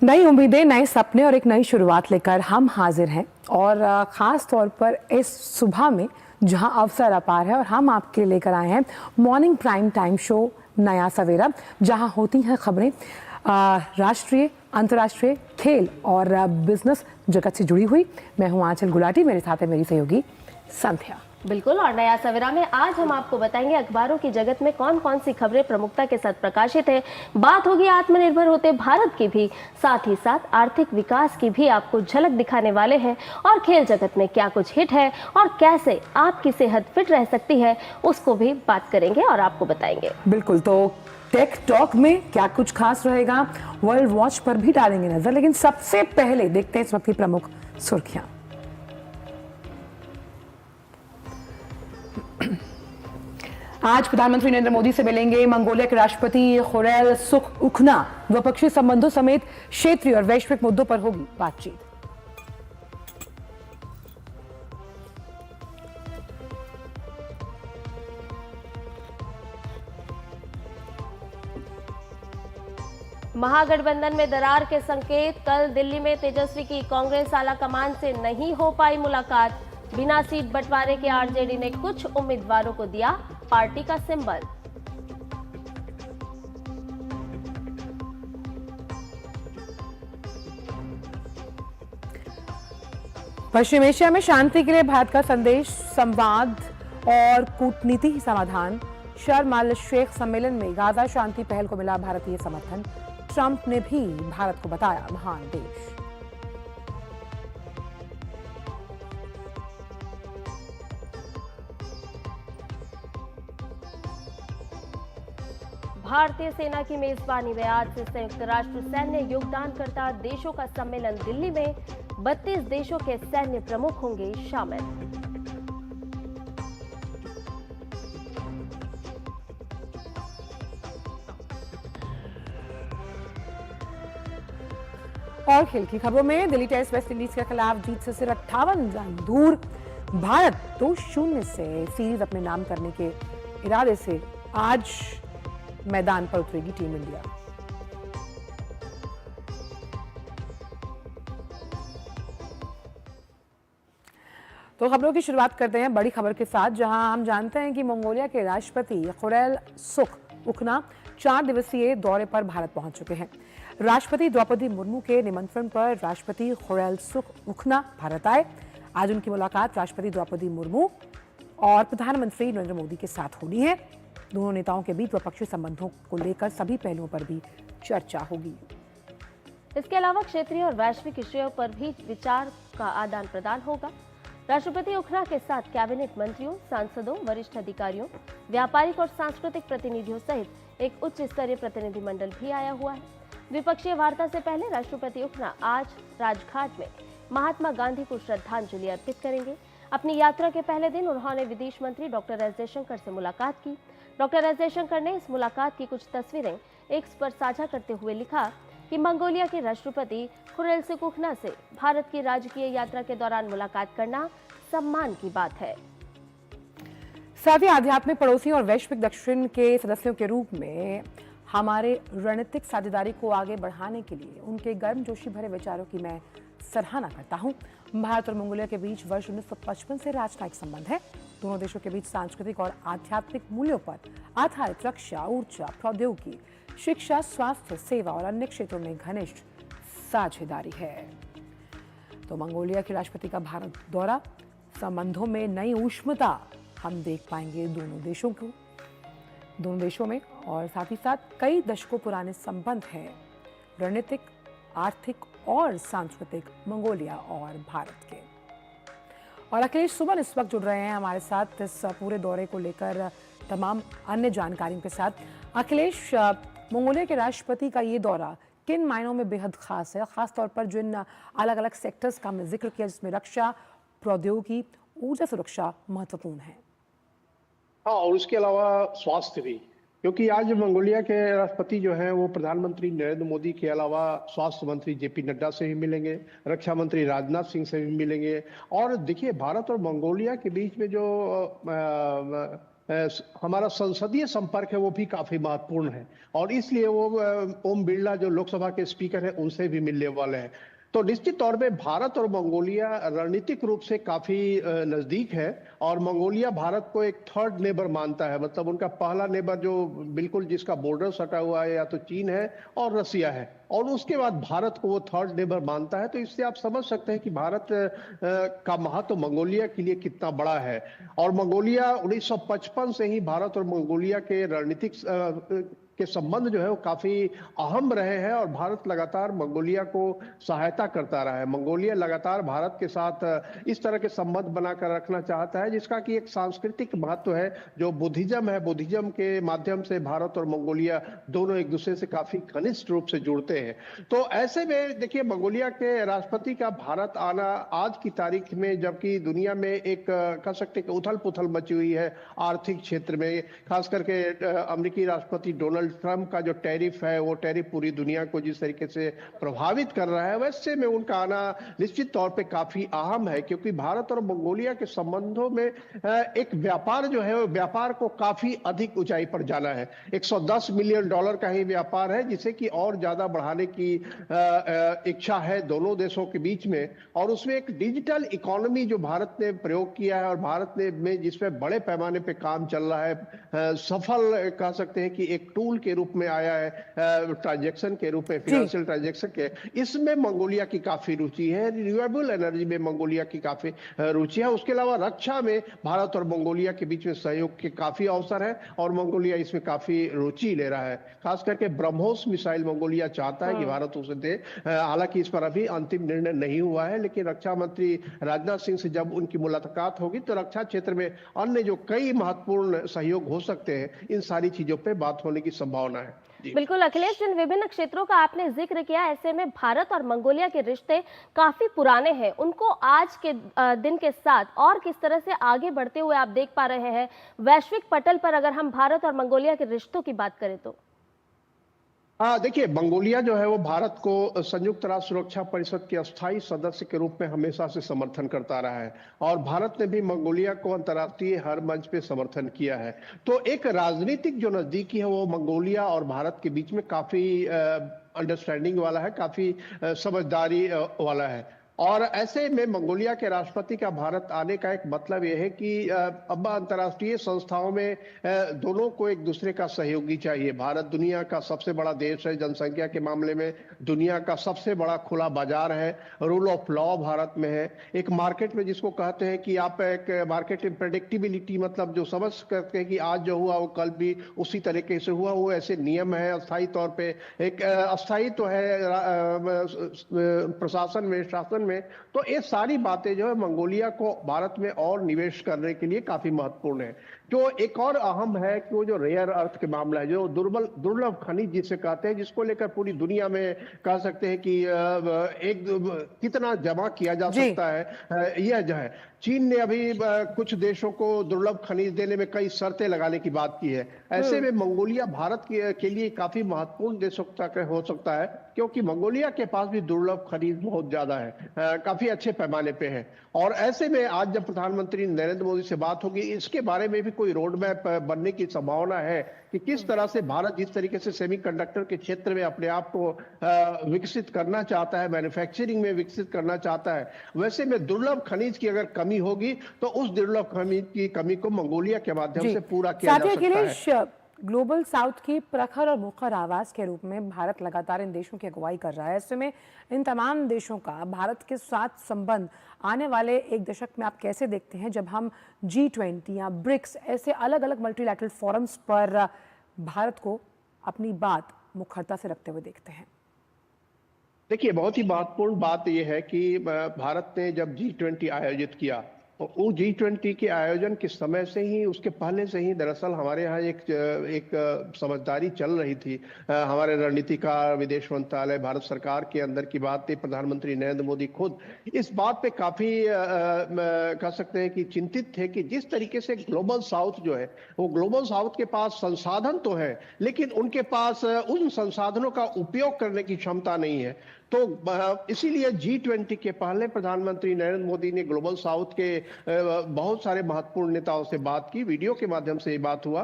नई उम्मीदें, नए सपने और एक नई शुरुआत लेकर हम हाजिर हैं और ख़ास तौर पर इस सुबह में जहां अवसर अपार है और हम आपके लिए लेकर आए हैं मॉर्निंग प्राइम टाइम शो नया सवेरा, जहां होती हैं खबरें राष्ट्रीय, अंतर्राष्ट्रीय, खेल और बिजनेस जगत से जुड़ी हुई। मैं हूं आंचल गुलाटी, मेरे साथ है मेरी सहयोगी संध्या। बिल्कुल, और नया सवेरा में आज हम आपको बताएंगे अखबारों की जगत में कौन कौन सी खबरें प्रमुखता के साथ प्रकाशित है। बात होगी आत्मनिर्भर होते भारत की भी, साथ ही साथ आर्थिक विकास की भी आपको झलक दिखाने वाले हैं। और खेल जगत में क्या कुछ हिट है और कैसे आपकी सेहत फिट रह सकती है, उसको भी बात करेंगे और आपको बताएंगे। बिल्कुल, तो टेक टॉक में क्या कुछ खास रहेगा, वर्ल्ड वॉच पर भी डालेंगे नजर, लेकिन सबसे पहले देखते हैं इस वक्त की प्रमुख सुर्खियां। आज प्रधानमंत्री नरेंद्र मोदी से मिलेंगे मंगोलिया के राष्ट्रपति खुरैल सुखउखना। द्विपक्षीय संबंधों समेत क्षेत्रीय और वैश्विक मुद्दों पर होगी बातचीत। महागठबंधन में दरार के संकेत। कल दिल्ली में तेजस्वी की कांग्रेस आला कमान से नहीं हो पाई मुलाकात। बिना सीट बंटवारे के आरजेडी ने कुछ उम्मीदवारों को दिया पार्टी का सिंबल। पश्चिम एशिया में शांति के लिए भारत का संदेश, संवाद और कूटनीति ही समाधान। शर्म अल शेख सम्मेलन में गाजा शांति पहल को मिला भारतीय समर्थन। ट्रंप ने भी भारत को बताया महान देश। भारतीय सेना की मेजबानी में आज से संयुक्त राष्ट्र सैन्य योगदानकर्ता देशों का सम्मेलन दिल्ली में। 32 देशों के सैन्य प्रमुख होंगे शामिल। और खेल की खबरों में दिल्ली टेस्ट वेस्ट इंडीज के खिलाफ जीत से सिर्फ 58 रन दूर। भारत 2-0 से सीरीज अपने नाम करने के इरादे से आज मैदान पर उतरेगी टीम इंडिया। तो खबरों की शुरुआत करते हैं बड़ी खबर के साथ, जहां हम जानते हैं कि मंगोलिया के राष्ट्रपति खुरैल सुखउखना 4 दिवसीय दौरे पर भारत पहुंच चुके हैं। राष्ट्रपति द्रौपदी मुर्मू के निमंत्रण पर राष्ट्रपति खुरैल सुखउखना भारत आए। आज उनकी मुलाकात राष्ट्रपति द्रौपदी मुर्मू और प्रधानमंत्री नरेंद्र मोदी के साथ होनी है। दोनों नेताओं के बीच द्विपक्षीय संबंधों को लेकर सभी पहलुओं पर भी चर्चा होगी। इसके अलावा क्षेत्रीय और वैश्विक विषयों पर भी विचार का आदान प्रदान होगा। राष्ट्रपति उखना के साथ कैबिनेट मंत्रियों, सांसदों, वरिष्ठ अधिकारियों, व्यापारिक और सांस्कृतिक प्रतिनिधियों सहित एक उच्च स्तरीय प्रतिनिधिमंडल भी आया हुआ है। द्विपक्षीय वार्ता से पहले राष्ट्रपति उखना आज राजघाट में महात्मा गांधी को श्रद्धांजलि अर्पित करेंगे। अपनी यात्रा के पहले दिन उन्होंने विदेश मंत्री डॉक्टर एस जयशंकर से मुलाकात की। डॉक्टर एस जयशंकर ने इस मुलाकात की कुछ तस्वीरें एक्स पर साझा करते हुए लिखा कि मंगोलिया के राष्ट्रपति खुरैल सुखउखना से भारत की राजकीय यात्रा के दौरान मुलाकात करना सम्मान की बात है। साथ ही आध्यात्मिक पड़ोसियों और वैश्विक दक्षिण के सदस्यों के रूप में हमारे रणनीतिक साझेदारी को आगे बढ़ाने के लिए उनके गर्मजोशी भरे विचारों की मैं सराहना करता हूं। भारत और मंगोलिया के बीच वर्ष 1955 से राजनयिक संबंध है। दोनों देशों के बीच सांस्कृतिक और आध्यात्मिक मूल्यों पर आधारित रक्षा, ऊर्जा, प्रौद्योगिकी, शिक्षा, स्वास्थ्य सेवा और अन्य क्षेत्रों में घनिष्ठ साझेदारी है। तो मंगोलिया के राष्ट्रपति का भारत दौरा, संबंधों में नई ऊष्मता हम देख पाएंगे दोनों देशों में, और साथ ही साथ कई दशकों पुराने संबंध हैं रणनीतिक, आर्थिक और सांस्कृतिक मंगोलिया और भारत के। और अखिलेश सुमन इस वक्त जुड़ रहे हैं हमारे साथ इस पूरे दौरे को लेकर तमाम अन्य जानकारियों के साथ। अखिलेश, मंगोलिया के राष्ट्रपति का ये दौरा किन मायनों में बेहद खास है, खास तौर पर जिन अलग अलग सेक्टर्स का हमने जिक्र किया जिसमें रक्षा, प्रौद्योगिकी, ऊर्जा सुरक्षा महत्वपूर्ण है? हाँ, और उसके अलावा स्वास्थ्य भी। क्योंकि आज मंगोलिया के राष्ट्रपति जो हैं वो प्रधानमंत्री नरेंद्र मोदी के अलावा स्वास्थ्य मंत्री जेपी नड्डा से भी मिलेंगे, रक्षा मंत्री राजनाथ सिंह से भी मिलेंगे। और देखिए, भारत और मंगोलिया के बीच में जो हमारा संसदीय संपर्क है वो भी काफी महत्वपूर्ण है, और इसलिए वो ओम बिरला जो लोकसभा के स्पीकर हैं उनसे भी मिलने वाले हैं। तो निश्चित तौर पे भारत और मंगोलिया रणनीतिक रूप से काफी नजदीक है, और मंगोलिया भारत को एक थर्ड नेबर मानता है। मतलब उनका पहला नेबर जो बिल्कुल जिसका बॉर्डर सटा हुआ है या तो चीन है और रसिया है, और उसके बाद भारत को वो थर्ड नेबर मानता है। तो इससे आप समझ सकते हैं कि भारत का महत्व मंगोलिया के लिए कितना बड़ा है। और मंगोलिया 1955 से ही भारत और मंगोलिया के रणनीतिक के संबंध जो है वो काफी अहम रहे हैं, और भारत लगातार मंगोलिया को सहायता करता रहा है। मंगोलिया लगातार भारत के साथ इस तरह के संबंध बनाकर रखना चाहता है जिसका कि एक सांस्कृतिक महत्व है। जो बुद्धिज्म है, बुद्धिज्म के माध्यम से भारत और मंगोलिया दोनों एक दूसरे से काफी घनिष्ठ रूप से जुड़ते हैं। तो ऐसे में देखिए, मंगोलिया के राष्ट्रपति का भारत आना आज की तारीख में, जबकि दुनिया में एक कह सकते हैं उथल पुथल मची हुई है आर्थिक क्षेत्र में, खास करके अमेरिकी राष्ट्रपति डोनाल्ड ट्रंप का जो टैरिफ है वो टैरिफ पूरी दुनिया को जिस तरीके से प्रभावित कर रहा है, वैसे में उनका आना निश्चित तौर पे काफी अहम है। क्योंकि भारत और मंगोलिया के संबंधों में एक व्यापार जो है वो व्यापार को काफी अधिक ऊंचाई पर जाना है। $110 मिलियन का ही व्यापार है, जिसे कि और ज्यादा बढ़ाने की इच्छा है दोनों देशों के बीच में। और उसमें एक डिजिटल इकोनॉमी जो भारत ने प्रयोग किया है, और भारत ने में जिसमें बड़े पैमाने पे काम चल रहा है, सफल कह सकते हैं कि एक टूल के रूप में आया है, ट्रांजैक्शन के रूप में, फाइनेंशियल ट्रांजैक्शन के, इसमें मंगोलिया की काफी रुचि है। रिन्यूएबल एनर्जी में मंगोलिया की काफी रुचि है। उसके अलावा रक्षा में भारत और मंगोलिया के बीच में सहयोग के काफी अवसर है, और मंगोलिया इसमें काफी रुचि ले रहा है। खास करके ब्रह्मोस मिसाइल मंगोलिया चाहता है कि भारत उसे दे। हालांकि इस पर अभी अंतिम निर्णय नहीं हुआ है, लेकिन रक्षा मंत्री राजनाथ सिंह से जब उनकी मुलाकात होगी तो रक्षा क्षेत्र में अन्य जो कई महत्वपूर्ण सहयोग हो सकते हैं, इन सारी चीजों पर बात होने की संभावना है। बिल्कुल अखिलेश, जिन विभिन्न क्षेत्रों का आपने जिक्र किया, ऐसे में भारत और मंगोलिया के रिश्ते काफी पुराने हैं। उनको आज के दिन के साथ और किस तरह से आगे बढ़ते हुए आप देख पा रहे हैं वैश्विक पटल पर, अगर हम भारत और मंगोलिया के रिश्तों की बात करें तो? हाँ, देखिए, मंगोलिया जो है वो भारत को संयुक्त राष्ट्र सुरक्षा परिषद के अस्थायी सदस्य के रूप में हमेशा से समर्थन करता रहा है, और भारत ने भी मंगोलिया को अंतर्राष्ट्रीय हर मंच पे समर्थन किया है। तो एक राजनीतिक जो नजदीकी है वो मंगोलिया और भारत के बीच में काफी अंडरस्टैंडिंग वाला है, काफी समझदारी वाला है। और ऐसे में मंगोलिया के राष्ट्रपति का भारत आने का एक मतलब यह है कि अब अंतर्राष्ट्रीय संस्थाओं में दोनों को एक दूसरे का सहयोगी चाहिए। भारत दुनिया का सबसे बड़ा देश है, जनसंख्या के मामले में दुनिया का सबसे बड़ा खुला बाजार है, रूल ऑफ लॉ भारत में है, एक मार्केट में जिसको कहते हैं कि आप एक मार्केट प्रेडिक्टिबिलिटी, मतलब जो समझ करते हैं कि आज जो हुआ वो कल भी उसी तरीके से हुआ, वो ऐसे नियम है। अस्थायी तौर पे एक अस्थायी तो है प्रशासन में, शासन में। तो ये सारी बातें जो है मंगोलिया को भारत में और निवेश करने के लिए काफी महत्वपूर्ण है। जो एक और अहम है कि वो जो रेयर अर्थ के मामला है, जो दुर्लभ खनिज जिसे कहते हैं, जिसको लेकर पूरी दुनिया में कह सकते हैं कि एक कितना जमा किया जा सकता है, यह जो है चीन ने अभी कुछ देशों को दुर्लभ खनिज देने में कई शर्तें लगाने की बात की है। ऐसे में मंगोलिया भारत के लिए काफी महत्वपूर्ण देश हो सकता है, क्योंकि मंगोलिया के पास भी दुर्लभ खनिज बहुत ज्यादा है, काफी अच्छे पैमाने पे है। और ऐसे में आज जब प्रधानमंत्री नरेंद्र मोदी से बात होगी, इसके बारे में भी कोई रोड मैप बनने की संभावना है कि किस तरह से भारत जिस तरीके से सेमीकंडक्टर के क्षेत्र में अपने आप को विकसित करना चाहता है, मैन्युफैक्चरिंग में विकसित करना चाहता है, वैसे में दुर्लभ खनिज की अगर कमी होगी तो उस दुर्लभ खनिज की कमी को मंगोलिया के माध्यम से पूरा किया जा सकता है। ग्लोबल साउथ की प्रखर और मुखर आवाज के रूप में भारत लगातार इन देशों की अगुवाई कर रहा है। ऐसे में इन तमाम देशों का भारत के साथ संबंध आने वाले एक दशक में आप कैसे देखते हैं, जब हम G20 या ब्रिक्स ऐसे अलग अलग मल्टीलैटरल फोरम्स पर भारत को अपनी बात मुखरता से रखते हुए देखते हैं? देखिए, बहुत ही महत्वपूर्ण बात यह है कि भारत ने जब G20 आयोजित किया वो G20 के आयोजन के समय से ही, उसके पहले से ही दरअसल हमारे यहाँ एक समझदारी चल रही थी। हमारे रणनीतिकार, विदेश मंत्रालय, भारत सरकार के अंदर की बात थी। प्रधानमंत्री नरेंद्र मोदी खुद इस बात पे काफी कह सकते हैं कि चिंतित थे कि जिस तरीके से ग्लोबल साउथ जो है, वो ग्लोबल साउथ के पास संसाधन तो है, लेकिन उनके पास उन संसाधनों का उपयोग करने की क्षमता नहीं है। तो इसीलिए G20 के पहले प्रधानमंत्री नरेंद्र मोदी ने ग्लोबल साउथ के बहुत सारे महत्वपूर्ण नेताओं से बात की, वीडियो के माध्यम से ये बात हुआ।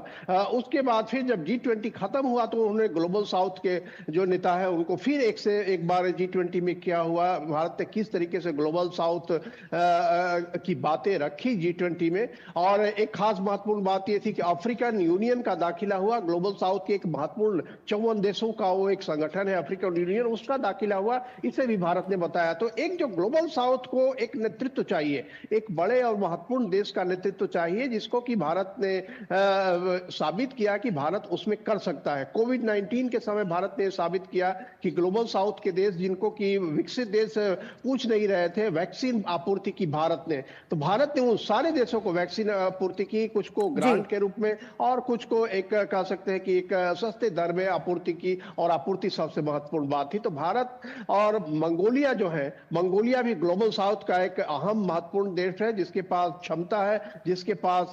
उसके बाद फिर जब G20 खत्म हुआ तो उन्होंने ग्लोबल साउथ के जो नेता है उनको फिर एक बार G20 में क्या हुआ, भारत ने किस तरीके से ग्लोबल साउथ की बातें रखी G20 में। और एक खास महत्वपूर्ण बात यह थी कि अफ्रीकन यूनियन का दाखिला हुआ। ग्लोबल साउथ के एक महत्वपूर्ण 54 देशों का वो एक संगठन है अफ्रीकन यूनियन, उसका दाखिला हुआ, इसे भी भारत ने बताया। तो एक जो ग्लोबल साउथ को एक नेतृत्व चाहिए, एक बड़े और महत्वपूर्ण देश का नेतृत्व चाहिए, जिसको कि भारत ने साबित किया कि भारत उसमें कर सकता है। कोविड-19 के समय भारत ने साबित किया कि ग्लोबल साउथ के देश, जिनको कि विकसित देश पूछ नहीं रहे थे, वैक्सीन आपूर्ति की भारत ने। तो भारत ने उन सारे देशों को वैक्सीन आपूर्ति की, कुछ को ग्रांट के रूप में और कुछ को एक कह सकते हैं कि एक सस्ते दर में आपूर्ति की, और आपूर्ति सबसे महत्वपूर्ण बात थी। तो भारत और मंगोलिया जो है, मंगोलिया भी ग्लोबल साउथ का एक अहम महत्वपूर्ण देश है, जिसके पास क्षमता है, जिसके पास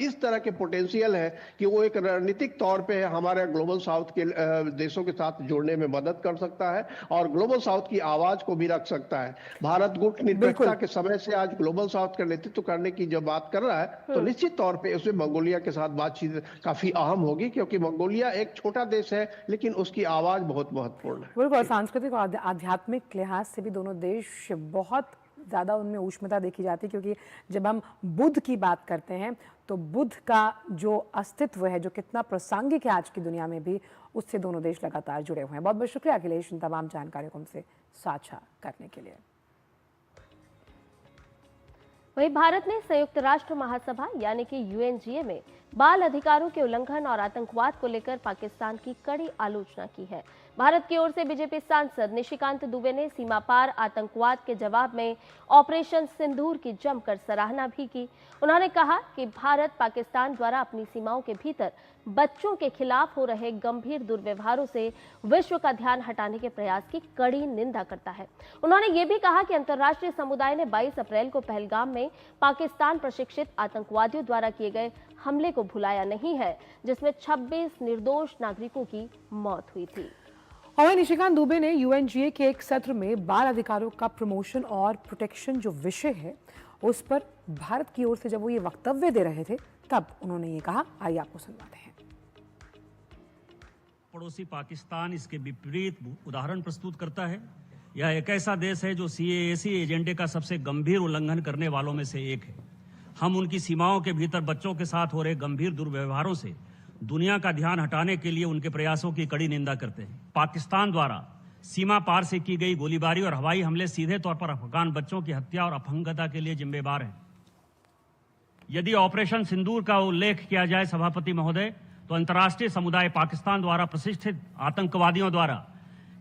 इस तरह के पोटेंशियल है कि वो एक रणनीतिक तौर पे हमारे ग्लोबल साउथ के देशों के साथ जुड़ने में मदद कर सकता है और ग्लोबल साउथ की आवाज को भी रख सकता है। भारत गुट निरपेक्षता के समय से आज ग्लोबल साउथ का नेतृत्व करने की जब बात कर रहा है, तो निश्चित तौर पे उसमें मंगोलिया के साथ बातचीत काफी अहम होगी, क्योंकि मंगोलिया एक छोटा देश है लेकिन उसकी आवाज बहुत महत्वपूर्ण है। बिल्कुल, सांस्कृतिक और आध्यात्मिक लिहाज से भी दोनों देश बहुत ज़्यादा उनमें ऊष्मता देखी जाती है, क्योंकि जब हम बुद्ध की बात करते हैं तो बुद्ध का जो अस्तित्व है, जो कितना प्रासंगिक है आज की दुनिया में भी, उससे दोनों देश लगातार जुड़े हुए हैं। बहुत बहुत शुक्रिया अखिलेश इन तमाम जानकारियों को हमसे साझा करने के लिए। वहीं भारत ने संयुक्त राष्ट्र महासभा यानी कि UNGA में बाल अधिकारों के उल्लंघन और आतंकवाद को लेकर पाकिस्तान की कड़ी आलोचना की है। भारत की ओर से बीजेपी सांसद निशिकांत दुबे ने सीमा पार आतंकवाद के जवाब में ऑपरेशन सिंदूर की जमकर सराहना भी की। उन्होंने कहा कि भारत पाकिस्तान द्वारा अपनी सीमाओं के भीतर बच्चों के खिलाफ हो रहे गंभीर दुर्व्यवहारों से विश्व का ध्यान हटाने के प्रयास की कड़ी निंदा करता है। उन्होंने ये भी कहा कि अंतर्राष्ट्रीय समुदाय ने 22 अप्रैल को पहलगाम में पाकिस्तान प्रशिक्षित आतंकवादियों द्वारा किए गए हमले को भुलाया नहीं है, जिसमें 26 निर्दोष नागरिकों की मौत हुई थी। और निशिकांत दुबे ने UNGA के एक सत्र में बाल अधिकारों का प्रमोशन और प्रोटेक्शन जो विषय है, उस पर भारत की ओर से जब वो ये वक्तव्य दे रहे थे, तब उन्होंने ये कहा। आइए आपको सुनवाते हैं। पड़ोसी पाकिस्तान इसके विपरीत उदाहरण प्रस्तुत करता है। यह एक ऐसा देश है जो CAC एजेंडे का सबसे गंभीर उल्लंघन करने वालों में से एक है। हम उनकी सीमाओं के भीतर बच्चों के साथ हो रहे गंभीर दुर्व्यवहारों से दुनिया का ध्यान हटाने के लिए उनके प्रयासों की कड़ी निंदा करते हैं। पाकिस्तान द्वारा सीमा पार से की गई गोलीबारी और हवाई हमले सीधे तौर पर अफगान बच्चों की हत्या और अपहंगता के लिए जिम्मेदार हैं। यदि ऑपरेशन सिंदूर का उल्लेख किया जाए सभापति महोदय, तो अंतर्राष्ट्रीय समुदाय पाकिस्तान द्वारा प्रशिक्षित आतंकवादियों द्वारा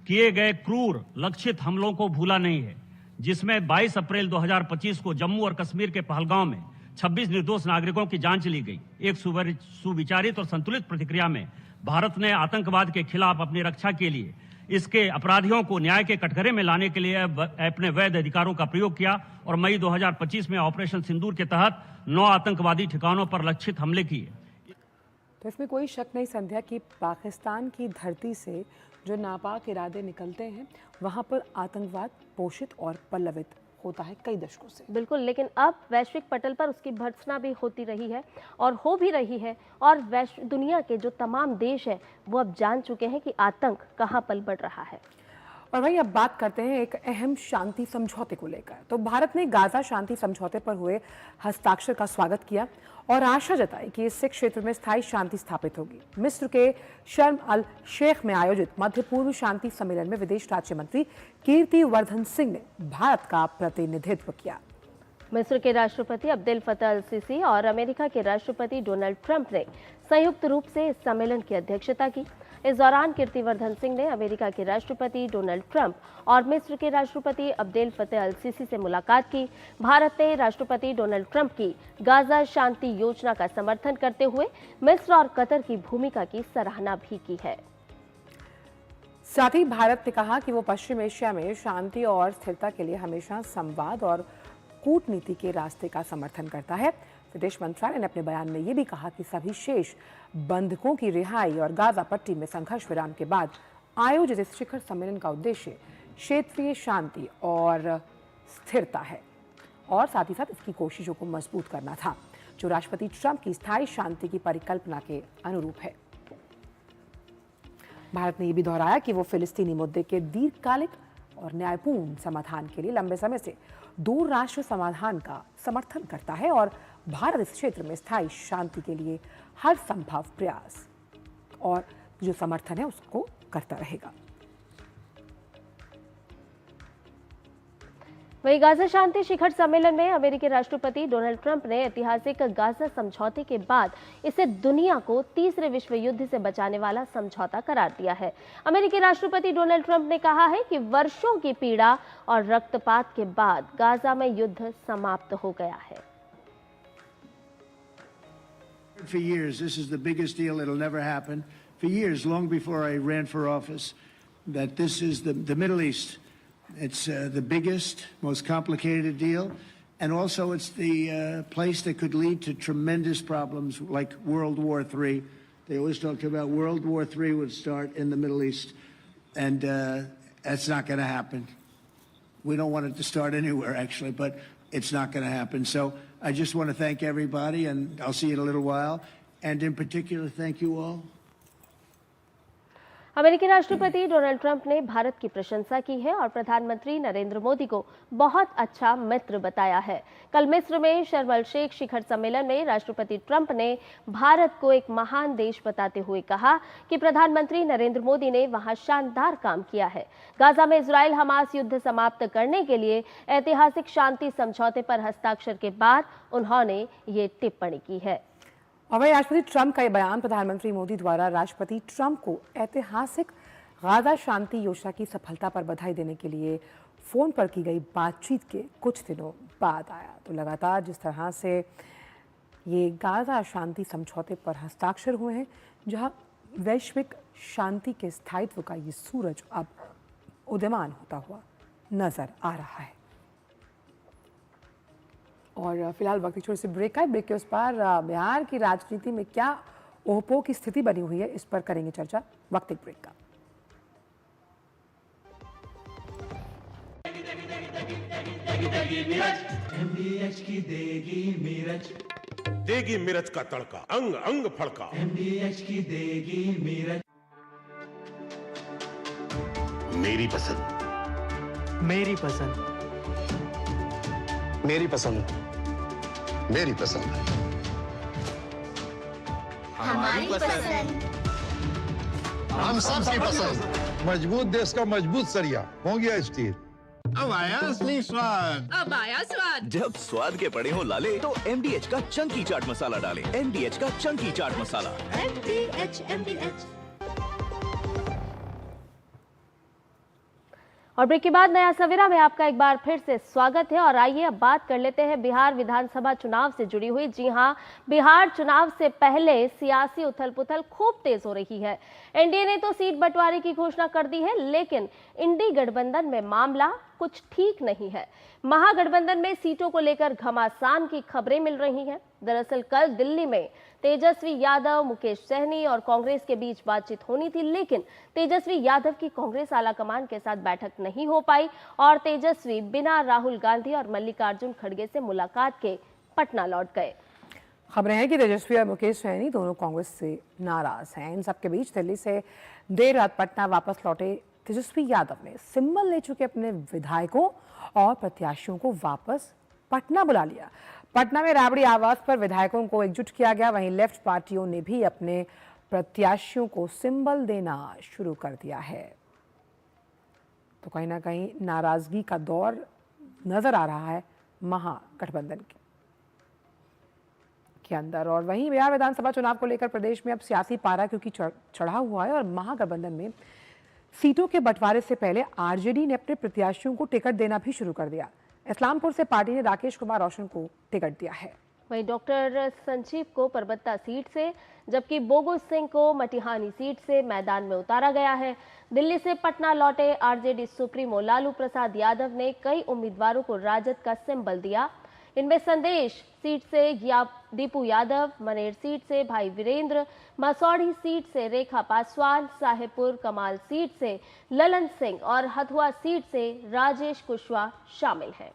किए गए क्रूर लक्षित हमलों को भूला नहीं है, जिसमें 22 अप्रैल 2025 को जम्मू और कश्मीर के पहलगांव में 26 निर्दोष नागरिकों की जान चली गई। एक सुविचारित और संतुलित प्रतिक्रिया में भारत ने आतंकवाद के खिलाफ अपनी रक्षा के लिए इसके अपराधियों को न्याय के कटघरे में लाने के लिए अपने वैध अधिकारों का प्रयोग किया और मई 2025 में ऑपरेशन सिंदूर के तहत 9 आतंकवादी ठिकानों पर लक्षित हमले किए। तो इसमें कोई शक नहीं संध्या कि पाकिस्तान की धरती से जो नापाक इरादे निकलते हैं, वहां पर आतंकवाद पोषित और पल्लवित होता है कई दशकों से। बिल्कुल, लेकिन अब वैश्विक पटल पर उसकी भर्त्सना भी होती रही है और हो भी रही है, और दुनिया के जो तमाम देश हैं वो अब जान चुके हैं कि आतंक कहाँ पल बढ़ रहा है। और वहीं अब बात करते हैं एक अहम शांति समझौते को लेकर। तो भारत ने गाजा शांति समझौते पर हुए हस्ताक्षर का स्वागत किया और आशा जताई कि इससे क्षेत्र में स्थायी शांति स्थापित होगी। मिस्र के शर्म अल शेख में आयोजित मध्य पूर्व शांति सम्मेलन में विदेश राज्य मंत्री कीर्ति वर्धन सिंह ने भारत का प्रतिनिधित्व किया। मिस्र के राष्ट्रपति अब्देल फतह अल सीसी और अमेरिका के राष्ट्रपति डोनाल्ड ट्रंप ने संयुक्त रूप से इस सम्मेलन की अध्यक्षता की। इस दौरान कीर्तिवर्धन सिंह ने अमेरिका के राष्ट्रपति डोनाल्ड ट्रंप और मिस्र के राष्ट्रपति अब्देल फतेह अल सीसी से मुलाकात की। भारत ने राष्ट्रपति डोनाल्ड ट्रंप की गाजा शांति योजना का समर्थन करते हुए मिस्र और कतर की भूमिका की सराहना भी की है। साथ ही भारत ने कहा कि वो पश्चिम एशिया में शांति और स्थिरता के लिए हमेशा संवाद और कूटनीति के रास्ते का समर्थन करता है। विदेश मंत्रालय ने अपने बयान में ये भी कहा कि सभी शेष बंधकों की रिहाई और गाजा पट्टी में संघर्ष विराम के बाद आयोजित इस शिखर सम्मेलन का उद्देश्य क्षेत्रीय शांति और स्थिरता है और साथ ही साथ इसकी कोशिशों को मजबूत करना था, जो राष्ट्रपति ट्रंप की स्थायी शांति की परिकल्पना के अनुरूप है। भारत ने यह भी दोहराया कि वो फिलिस्तीनी मुद्दे के दीर्घकालिक और न्यायपूर्ण समाधान के लिए लंबे समय से दो राष्ट्र समाधान का समर्थन करता है और भारत इस क्षेत्र में स्थायी शांति के लिए हर संभव प्रयास और जो समर्थन है उसको करता रहेगा। वहीं गाजा शांति शिखर सम्मेलन में अमेरिकी राष्ट्रपति डोनाल्ड ट्रंप ने ऐतिहासिक गाजा समझौते के बाद इसे दुनिया को तीसरे विश्व युद्ध से बचाने वाला समझौता करार दिया है। अमेरिकी राष्ट्रपति डोनाल्ड ट्रंप ने कहा है कि वर्षों की पीड़ा और रक्तपात के बाद गाजा में युद्ध समाप्त हो गया है। For years, this is the biggest deal. It'll never happen. For years, long before I ran for office, that this is the Middle East. It's the biggest, most complicated deal, and also it's the place that could lead to tremendous problems like World War III. They always talked about World War III would start in the Middle East, and that's not going to happen. We don't want it to start anywhere, actually, but it's not going to happen. So I just want to thank everybody, and I'll see you in a little while. And in particular, thank you all. अमेरिकी राष्ट्रपति Donald Trump ने भारत की प्रशंसा की है और प्रधानमंत्री नरेंद्र मोदी को बहुत अच्छा मित्र बताया है। कल मिस्र में शर्म अल शेख शिखर सम्मेलन में राष्ट्रपति ट्रंप ने भारत को एक महान देश बताते हुए कहा कि प्रधानमंत्री नरेंद्र मोदी ने वहां शानदार काम किया है। गाजा में इजराइल हमास युद्ध समाप्त करने के लिए ऐतिहासिक शांति समझौते पर हस्ताक्षर के बाद उन्होंने ये टिप्पणी की है। और वही राष्ट्रपति ट्रंप का यह बयान प्रधानमंत्री मोदी द्वारा राष्ट्रपति ट्रंप को ऐतिहासिक गाजा शांति योजना की सफलता पर बधाई देने के लिए फोन पर की गई बातचीत के कुछ दिनों बाद आया। तो लगातार जिस तरह से ये गाजा शांति समझौते पर हस्ताक्षर हुए हैं, जहां वैश्विक शांति के स्थायित्व का ये सूरज अब उदयमान होता हुआ नजर आ रहा है। और फिलहाल वक्त एक छोटे से ब्रेक है। ब्रेक के उस पार बिहार की राजनीति में क्या ओहपो की स्थिति बनी हुई है, इस पर करेंगे चर्चा। वक्त एक ब्रेक का। MDH की देगी मिर्च का तड़का, अंग अंग फड़का। MDH की देगी मिर्च। मेरी पसंद, मेरी पसंद, मेरी पसंद, मेरी पसंद, हमारी पसंद, हम सबकी पसंद। मजबूत देश का मजबूत सरिया हो गया स्टील। अब आया असली स्वाद। अब आया स्वाद। जब स्वाद के पड़े हो लाले तो MDH का चंकी चाट मसाला डालें। MDH का चंकी चाट मसाला। MDH। और ब्रेक के बाद नया सवेरा में आपका एक बार फिर से स्वागत है। और आइए अब बात कर लेते हैं बिहार विधानसभा चुनाव से जुड़ी हुई। जी हां, बिहार चुनाव से पहले सियासी उथल पुथल खूब तेज हो रही है। एनडीए ने तो सीट बंटवारे की घोषणा कर दी है, लेकिन इंडी गठबंधन में मामला कुछ ठीक नहीं है। महागठबंधन में सीटों को लेकर घमासान की खबरें मिल रही हैं। दरअसल कल दिल्ली में तेजस्वी यादव, मुकेश सहनी और कांग्रेस के बीच बातचीत होनी थी, लेकिन तेजस्वी यादव की कांग्रेस आलाकमान के साथ बैठक नहीं हो पाई और तेजस्वी बिना राहुल गांधी और मल्लिकार्जुन खड़गे से मुलाकात के पटना लौट गए। खबरें हैं कि तेजस्वी और मुकेश सहनी दोनों कांग्रेस से नाराज हैं। इन सबके बीच दिल्ली से देर रात पटना वापस लौटे तेजस्वी यादव ने सिंबल ले चुके अपने विधायकों और प्रत्याशियों को वापस पटना बुला लिया। पटना में राबड़ी आवास पर विधायकों को एकजुट किया गया। वहीं लेफ्ट पार्टियों ने भी अपने प्रत्याशियों को सिंबल देना शुरू कर दिया है। तो कहीं ना कहीं नाराजगी का दौर नजर आ रहा है महागठबंधन के अंदर। और वहीं बिहार विधानसभा चुनाव को लेकर प्रदेश में अब सियासी पारा क्योंकि चढ़ा हुआ है और महागठबंधन में सीटों के बंटवारे से पहले आरजेडी ने अपने प्रत्याशियों को टिकट देना भी शुरू कर दिया। इस्लामपुर से पार्टी ने राकेश कुमार रोशन को टिकट दिया है। वहीं डॉक्टर संजीव को परबत्ता सीट से, जबकि बोगो सिंह को मटिहानी सीट से मैदान में उतारा गया है। दिल्ली से पटना लौटे आरजेडी सुप्रीमो लालू प्रसाद यादव ने कई उम्मीदवारों को राजद का सिंबल दिया। इनमें संदेश सीट से दीपू यादव, मनेर सीट से भाई वीरेंद्र, मसौढ़ी सीट से रेखा पासवान, साहेबपुर कमाल सीट से ललन सिंह और हथुआ सीट से राजेश कुशवाहा शामिल हैं।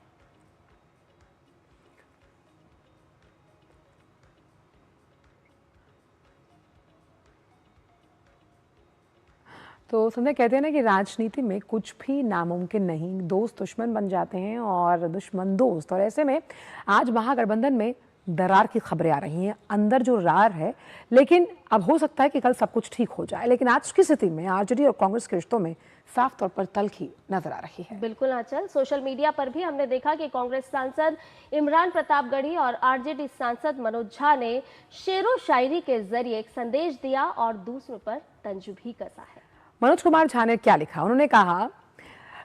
तो संजय कहते हैं ना कि राजनीति में कुछ भी नामुमकिन नहीं, दोस्त दुश्मन बन जाते हैं और दुश्मन दोस्त। और ऐसे में आज महागठबंधन में दरार की खबरें आ रही हैं, अंदर जो रार है, लेकिन अब हो सकता है कि कल सब कुछ ठीक हो जाए। लेकिन आज की स्थिति में आरजेडी और कांग्रेस के रिश्तों में साफ तौर पर तल्खी नजर आ रही है। बिल्कुल आंचल, सोशल मीडिया पर भी हमने देखा कि कांग्रेस सांसद इमरान प्रतापगढ़ी और आरजेडी सांसद मनोज झा ने शेरो शायरी के जरिए एक संदेश दिया और दूसरों पर तंज भी कसा है। मनोज कुमार झा ने क्या लिखा? उन्होंने कहा,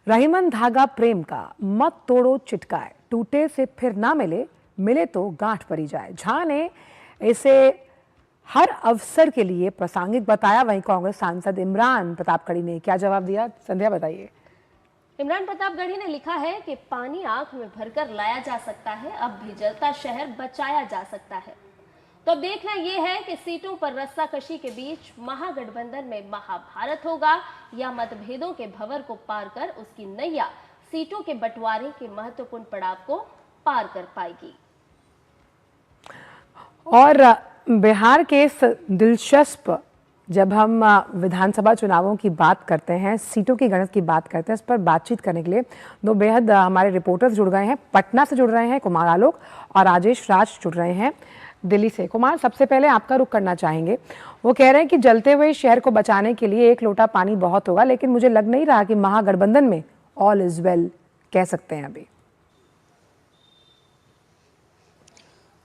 रहीमन धागा प्रेम का मत तोड़ो चिटकाए, टूटे से फिर ना मिले, मिले तो गांठ परी जाए। झा ने इसे हर अवसर के लिए प्रासंगिक बताया। वहीं कांग्रेस सांसद इमरान प्रतापगढ़ी ने क्या जवाब दिया? संध्या बताइए। इमरान प्रतापगढ़ी ने लिखा है कि पानी आंख में भरकर लाया जा सकता है, अब भी जलता शहर बचाया जा सकता है। तो अब देखना यह है कि सीटों पर रस्साकशी के बीच महागठबंधन में महाभारत होगा या मतभेदों के भंवर को पार कर उसकी नैया सीटों के बंटवारे के महत्वपूर्ण पड़ाव को पार कर पाएगी। और बिहार के इस दिलचस्प, जब हम विधानसभा चुनावों की बात करते हैं, सीटों की गणना की बात करते हैं, इस पर बातचीत करने के लिए दो बेहद हमारे रिपोर्टर्स जुड़ गए हैं। पटना से जुड़ रहे हैं कुमार आलोक और राजेश राज जुड़ रहे हैं दिल्ली से। कुमार, सबसे पहले आपका रुख करना चाहेंगे। वो कह रहे हैं कि जलते हुए शहर को बचाने के लिए एक लोटा पानी बहुत होगा, लेकिन मुझे लग नहीं रहा कि महागठबंधन में ऑल इज वेल कह सकते हैं अभी।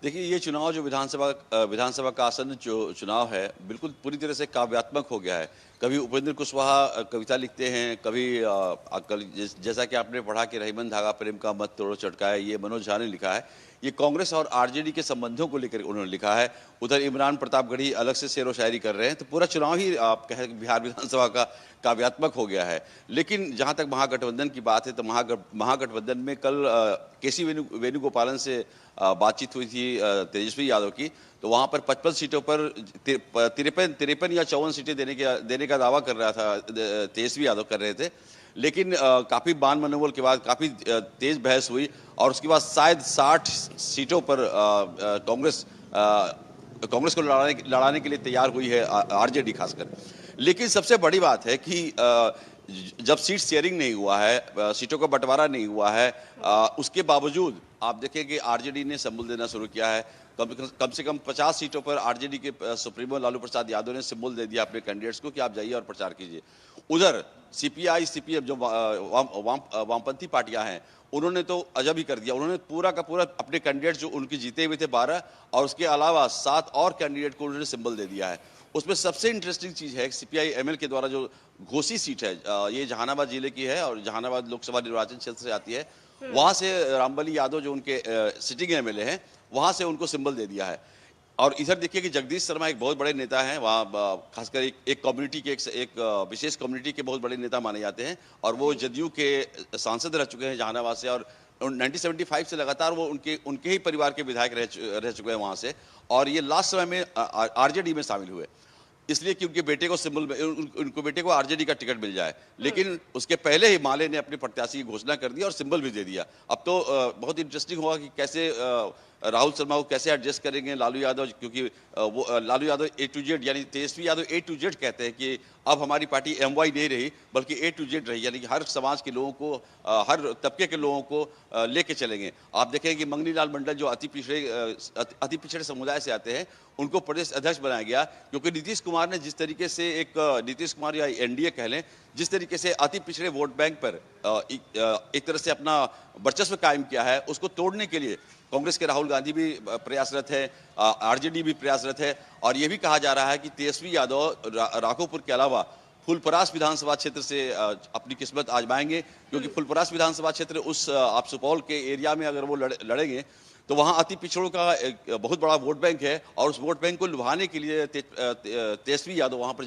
देखिए, ये चुनाव जो विधानसभा का आसन्न जो चुनाव है, बिल्कुल पूरी तरह से काव्यात्मक हो गया है। कभी उपेंद्र कुशवाहा कविता लिखते हैं, कभी जैसा कि आपने पढ़ा कि रहीमन धागा प्रेम का मत तोड़ो चटकाए, ये मनोज झा ने लिखा है। ये कांग्रेस और आरजेडी के संबंधों को लेकर उन्होंने लिखा है। उधर इमरान प्रतापगढ़ी अलग से शेरो शायरी कर रहे हैं। तो पूरा चुनाव ही आप कहें बिहार विधानसभा का काव्यात्मक हो गया है। लेकिन जहां तक महागठबंधन की बात है, तो महागठबंधन में कल केसी वेणुगोपालन से बातचीत हुई थी तेजस्वी यादव की। तो वहां पर 55 सीटों पर 53 या 54 सीटें देने का दावा कर रहा था तेजस्वी यादव कर रहे थे। लेकिन काफ़ी बान मनोबल के बाद काफ़ी तेज बहस हुई और उसके बाद शायद 60 सीटों पर कांग्रेस को लड़ाने के लिए तैयार हुई है आरजेडी खासकर। लेकिन सबसे बड़ी बात है कि जब सीट शेयरिंग नहीं हुआ है, सीटों का बंटवारा नहीं हुआ है, उसके बावजूद आप देखें कि आरजेडी ने सिंबल देना शुरू किया है। कम से कम 50 सीटों पर आरजेडी के सुप्रीमो लालू प्रसाद यादव ने सिंबल दे दिया अपने कैंडिडेट्स को कि आप जाइए और प्रचार कीजिए। उधर सीपीआई सीपीएम जो वामपंथी पार्टियां हैं, उन्होंने तो अजब ही कर दिया। उन्होंने पूरा का पूरा अपने कैंडिडेट जो उनके जीते हुए थे 12 और उसके अलावा 7 और कैंडिडेट को उन्होंने सिंबल दे दिया है। उसमें सबसे इंटरेस्टिंग चीज़ है सीपीआई एमएल के द्वारा जो घोसी सीट है, ये जहानाबाद जिले की है और जहानाबाद लोकसभा निर्वाचन क्षेत्र से आती है। वहां से रामबली यादव जो उनके सिटिंग एमएलए हैं, वहां से उनको सिंबल दे दिया है। और इधर देखिए कि जगदीश शर्मा एक बहुत बड़े नेता हैं, वहाँ खासकर एक कम्युनिटी के एक विशेष कम्युनिटी के बहुत बड़े नेता माने जाते हैं और वो जदयू के सांसद रह चुके हैं जहानाबाद से। और 1975 से लगातार वो उनके ही परिवार के विधायक रह चुके हैं वहाँ से। और ये लास्ट समय में आरजेडी में शामिल हुए इसलिए कि उनके बेटे को उनको बेटे को आरजेडी का टिकट मिल जाए। लेकिन उसके पहले ही माले ने अपने प्रत्याशी की घोषणा कर दी और सिंबल भी दे दिया। अब तो बहुत इंटरेस्टिंग होगा कि कैसे राहुल शर्मा को कैसे एडजस्ट करेंगे लालू यादव, क्योंकि वो Lalu Yadav A to Z यानी Tejashwi Yadav A to Z कहते हैं कि अब हमारी पार्टी MY नहीं रही बल्कि A to Z रही, यानी कि हर समाज के लोगों को, हर तबके के लोगों को लेके चलेंगे। आप देखें कि मंगनी लाल मंडल जो अति पिछड़े समुदाय से आते हैं, उनको प्रदेश अध्यक्ष बनाया गया, क्योंकि नीतीश कुमार ने जिस तरीके से नीतीश कुमार या एनडीए कह लें, जिस तरीके से अति पिछड़े वोट बैंक पर एक तरह से अपना वर्चस्व कायम किया है, उसको तोड़ने के लिए कांग्रेस के राहुल गांधी भी प्रयासरत है, आरजेडी भी प्रयासरत है, और ये भी कहा जा रहा है कि तेजस्वी यादव राघोपुर के अलावा फुलपरास विधानसभा क्षेत्र से अपनी किस्मत आजमाएंगे, क्योंकि फुलपरास विधानसभा क्षेत्र उस आप सुपौल के एरिया में अगर वो लड़ेंगे तो वहां अति पिछड़ों का एक बहुत बड़ा वोट बैंक है, और उस वोट बैंक को लुभाने के लिए तेजस्वी यादव वहां पर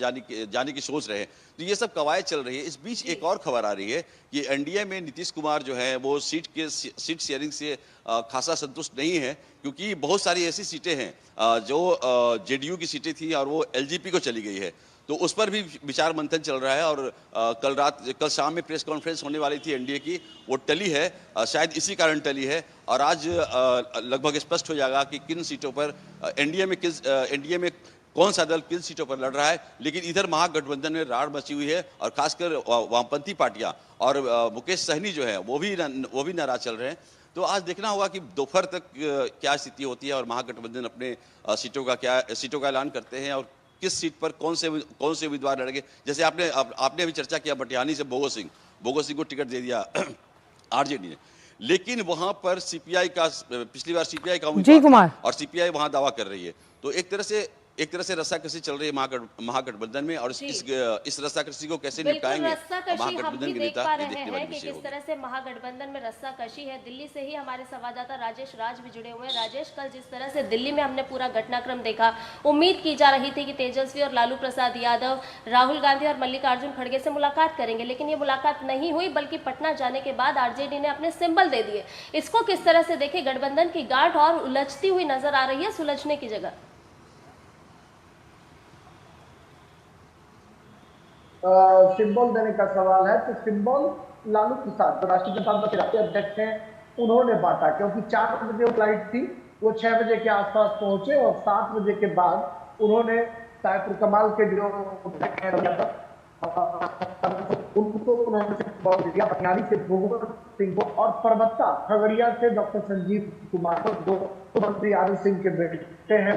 जाने की सोच रहे हैं। तो ये सब कवायद चल रही है। इस बीच एक और खबर आ रही है कि एनडीए में नीतीश कुमार जो है वो सीट शेयरिंग से खासा संतुष्ट नहीं है, क्योंकि बहुत सारी ऐसी सीटें हैं जो जेडीयू की सीटें थी और वो एलजेपी को चली गई है। तो उस पर भी विचार मंथन चल रहा है, और कल शाम में प्रेस कॉन्फ्रेंस होने वाली थी एनडीए की, वो टली है, शायद इसी कारण टली है, और आज लगभग स्पष्ट हो जाएगा कि किन सीटों पर एनडीए में कौन सा दल किन सीटों पर लड़ रहा है। लेकिन इधर महागठबंधन में राड़ मची हुई है, और खासकर वामपंथी पार्टियां और मुकेश सहनी जो है वो भी नाराज चल रहे हैं। तो आज देखना होगा कि दोपहर तक क्या स्थिति होती है और महागठबंधन अपने सीटों का ऐलान करते हैं, और किस सीट पर कौन से उम्मीदवार लड़ेंगे। जैसे आपने अभी चर्चा किया बटिहानी से भोगो सिंह को टिकट दे दिया आरजेडी ने, लेकिन वहां पर सीपीआई का पिछली बार सीपीआई का उम्मीदवार और सीपीआई वहां दावा कर रही है। तो एक तरह से रस्साकसी चल रही है महागठबंधन में, और इस रस्साकसी को कैसे निपटाएंगे महागठबंधन के नेता, ये देखने वाली विषय किस तरह से महागठबंधन में रस्साकशी है। दिल्ली से ही हमारे संवाददाता राजेश राज भी जुड़े हुए हैं। राजेश, कल जिस तरह से दिल्ली में हमने पूरा घटनाक्रम देखा, उम्मीद की जा रही थी कि तेजस्वी और लालू प्रसाद यादव राहुल गांधी और मल्लिकार्जुन खड़गे से मुलाकात करेंगे, लेकिन ये मुलाकात नहीं हुई, बल्कि पटना जाने के बाद आरजेडी ने अपने सिंबल दे दिए। इसको किस तरह से देखे, गठबंधन की गांठ और उलझती हुई नजर आ रही है सुलझने की जगह। सिंबल देने का सवाल है तो सिंबल लालू प्रसाद जो राष्ट्रीय जनता दल के राष्ट्रीय अध्यक्ष हैं उन्होंने बांटा, क्योंकि 4 बजे फ्लाइट थी, वो 6 बजे के आसपास पहुंचे, और 7 बजे के बाद उन्होंने साइफुल कमाल के जो उनको उन्होंने सिंबल दिया, बटिहानी से भोगो सिंह को, और परबत्ता खगड़िया से डॉक्टर संजीव कुमार को, जो मंत्री आनंद सिंह के बेटे हैं,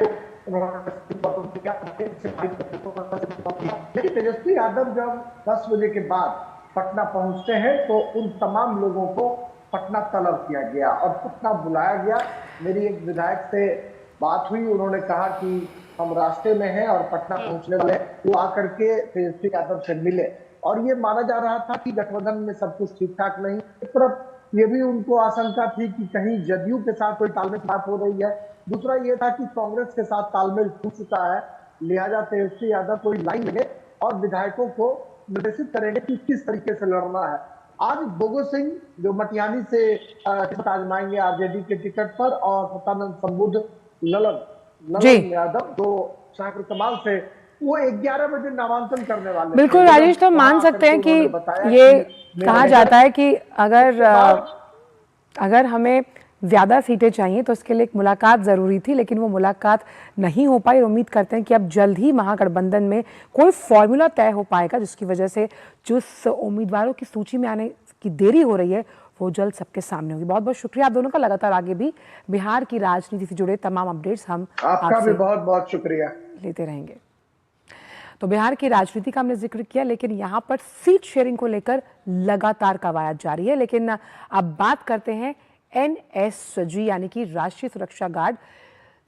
तेजस्वी यादव जब 10 बजे के बाद पटना पहुंचते हैं तो उन तमाम लोगों को पटना तलब किया गया और पटना बुलाया गया। मेरी एक विधायक से बात हुई, उन्होंने कहा कि हम रास्ते में हैं और पटना पहुंचने वाले, वो आकर के तेजस्वी यादव से मिले, और ये माना जा रहा था कि गठबंधन में सब कुछ ठीक ठाक नहीं। एक तरफ ये भी उनको आशंका थी कि कहीं जदयू के साथ कोई तालमेल बात हो रही है, दूसरा ये था कि कांग्रेस के साथ तालमेल टूट चुका है, लिहाजा तेजस्वी यादव कोई लाइन लेंगे और विधायकों को निर्देशित करेंगे कि किस तरीके से लड़ना है। आज भोगो सिंह जो मटिहानी से आजमाएंगे आरजेडी के टिकट पर, और सत्यानंद संबुद्ध ललन यादव जो साइफुल कमाल से, वो 11 बजे नामांकन करने वाले। बिल्कुल राजेश, तो मान सकते हैं कि ये कहा जाता है कि अगर हमें ज़्यादा सीटें चाहिए तो उसके लिए एक मुलाकात ज़रूरी थी, लेकिन वो मुलाकात नहीं हो पाई। उम्मीद करते हैं कि अब जल्द ही महागठबंधन में कोई फॉर्मूला तय हो पाएगा, जिसकी वजह से जो उम्मीदवारों की सूची में आने की देरी हो रही है वो जल्द सबके सामने होगी। बहुत बहुत शुक्रिया आप दोनों का। लगातार आगे भी बिहार की राजनीति से जुड़े तमाम अपडेट्स हम आपका भी बहुत बहुत शुक्रिया लेते रहेंगे। तो बिहार की राजनीति का हमने जिक्र किया, लेकिन यहाँ पर सीट शेयरिंग को लेकर लगातार कवायद जारी है। लेकिन अब बात करते हैं एनएसजी यानी कि राष्ट्रीय सुरक्षा गार्ड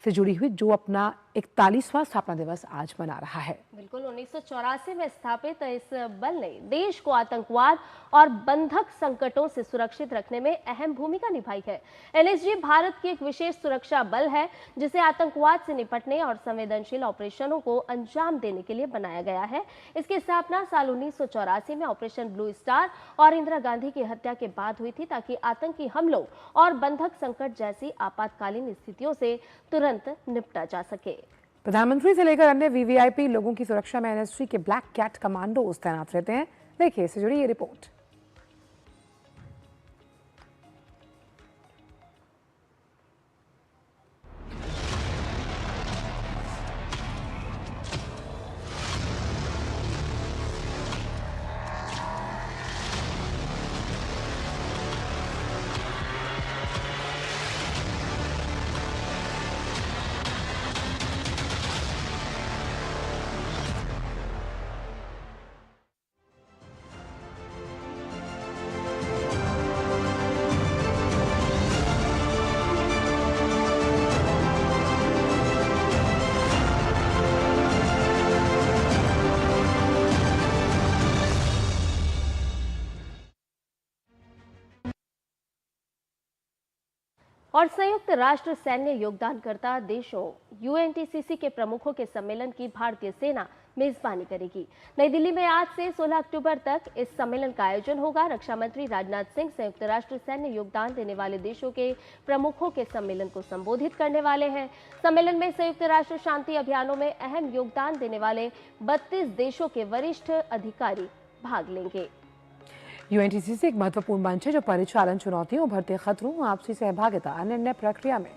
से जुड़ी हुई, जो अपना 41वां स्थापना दिवस आज मना रहा है। बिल्कुल, 1984 में स्थापित इस बल ने देश को आतंकवाद और बंधक संकटों से सुरक्षित रखने में अहम भूमिका निभाई है। एनएसजी भारत की एक विशेष सुरक्षा बल है, जिसे आतंकवाद से निपटने और संवेदनशील ऑपरेशनों को अंजाम देने के लिए बनाया गया है। इसकी स्थापना साल 1984 में ऑपरेशन ब्लू स्टार और इंदिरा गांधी की हत्या के बाद हुई थी, ताकि आतंकी हमलों और बंधक संकट जैसी आपातकालीन स्थितियों से तुरंत निपटा जा सके। प्रधानमंत्री से लेकर अन्य वीवीआईपी लोगों की सुरक्षा में एनएसजी के ब्लैक कैट कमांडोज तैनात रहते हैं। देखिए इससे जुड़ी ये रिपोर्ट। और संयुक्त राष्ट्र सैन्य योगदानकर्ता देशों UNTCC के प्रमुखों के सम्मेलन की भारतीय सेना मेजबानी करेगी। नई दिल्ली में आज से 16 अक्टूबर तक इस सम्मेलन का आयोजन होगा। रक्षा मंत्री राजनाथ सिंह संयुक्त राष्ट्र सैन्य योगदान देने वाले देशों के प्रमुखों के सम्मेलन को संबोधित करने वाले हैं। सम्मेलन में संयुक्त राष्ट्र शांति अभियानों में अहम योगदान देने वाले 32 देशों के वरिष्ठ अधिकारी भाग लेंगे। UNTCC एक महत्वपूर्ण मंच है जो परिचालन चुनौतियों, उभरते खतरों, आपसी सहभागिता, निर्णय प्रक्रिया में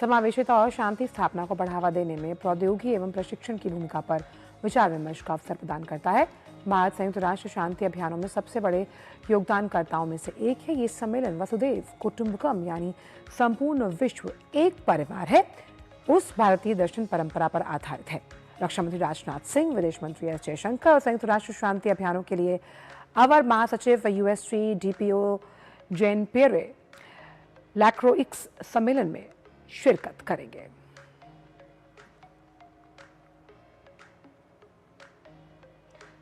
समावेशिता और शांति स्थापना को बढ़ावा देने में प्रौद्योगिकी एवं प्रशिक्षण की भूमिका पर विचार विमर्श का अवसर प्रदान करता है। भारत संयुक्त राष्ट्र शांति अभियानों में सबसे बड़े योगदानकर्ताओं में से एक है। ये सम्मेलन वसुधैव कुटुंबकम यानी संपूर्ण विश्व एक परिवार है, उस भारतीय दर्शन परंपरा पर आधारित है। रक्षा मंत्री राजनाथ सिंह, विदेश मंत्री एस जयशंकर और संयुक्त राष्ट्र शांति अभियानों के लिए अवर महासचिव USG DPO जेन पियरे लैक्रोइक्स सम्मेलन में शिरकत करेंगे।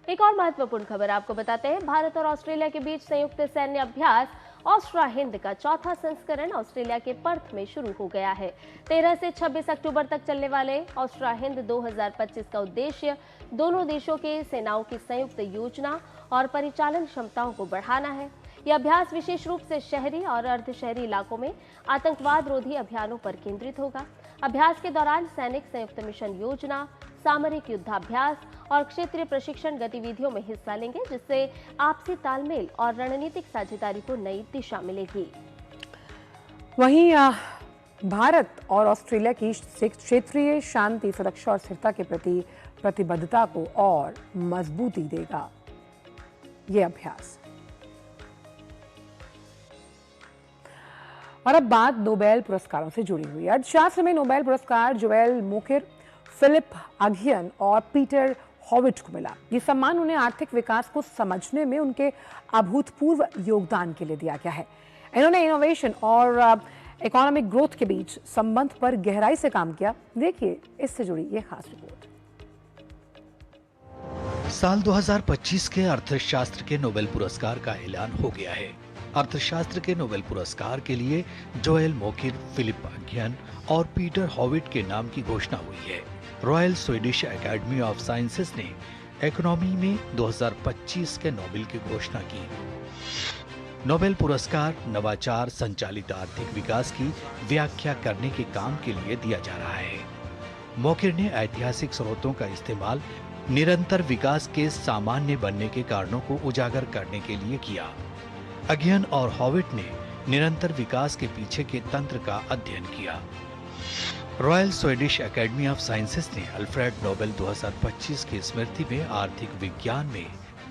एक और महत्वपूर्ण खबर आपको बताते हैं। भारत और ऑस्ट्रेलिया के बीच संयुक्त सैन्य अभ्यास ऑस्ट्रा हिंद का चौथा संस्करण ऑस्ट्रेलिया के पर्थ में शुरू हो गया है। 13 से 26 अक्टूबर तक चलने वाले ऑस्ट्रा हिंद 2025 का उद्देश्य दोनों देशों के सेनाओं की संयुक्त योजना और परिचालन क्षमताओं को बढ़ाना है। यह अभ्यास विशेष रूप से शहरी और अर्ध शहरी इलाकों में आतंकवाद रोधी अभियानों पर केंद्रित होगा। अभ्यास के दौरान सैनिक संयुक्त मिशन योजना, सामरिक युद्धाभ्यास और क्षेत्रीय प्रशिक्षण गतिविधियों में हिस्सा लेंगे, जिससे आपसी तालमेल और रणनीतिक साझेदारी को नई दिशा मिलेगी। वहीं भारत और ऑस्ट्रेलिया की क्षेत्रीय शांति, सुरक्षा और स्थिरता के प्रति प्रतिबद्धता को और मजबूती देगा ये अभ्यास। और अब बात नोबेल पुरस्कारों से जुड़ी हुई है। अर्थशास्त्र में नोबेल पुरस्कार जोएल मोकिर, फिलिप अगियन और पीटर हॉविट को मिला। ये सम्मान उन्हें आर्थिक विकास को समझने में उनके अभूतपूर्व योगदान के लिए दिया गया है। इन्होंने इनोवेशन और इकोनॉमिक ग्रोथ के बीच संबंध पर गहराई से काम किया। देखिए इससे जुड़ी ये खास रिपोर्ट। साल 2025 के अर्थशास्त्र के नोबेल पुरस्कार का ऐलान हो गया है। अर्थशास्त्र के नोबेल पुरस्कार के लिए जोएल मोकिर, फिलिप अगियन और पीटर हॉविट के नाम की घोषणा हुई है। Royal Swedish academy of sciences ने इकोनॉमी में 2025 के नोबेल की घोषणा की। नोबेल पुरस्कार नवाचार संचालित आर्थिक विकास की व्याख्या करने के काम के लिए दिया जा रहा है। मोकिर ने ऐतिहासिक स्रोतों का इस्तेमाल निरंतर विकास के सामान्य बनने के कारणों को उजागर करने के लिए किया। अगियन और हॉविट ने निरंतर विकास के पीछे के तंत्र का अध्ययन किया। Royal Swedish academy of sciences ने अल्फ्रेड नोबेल 2025 की स्मृति में आर्थिक विज्ञान में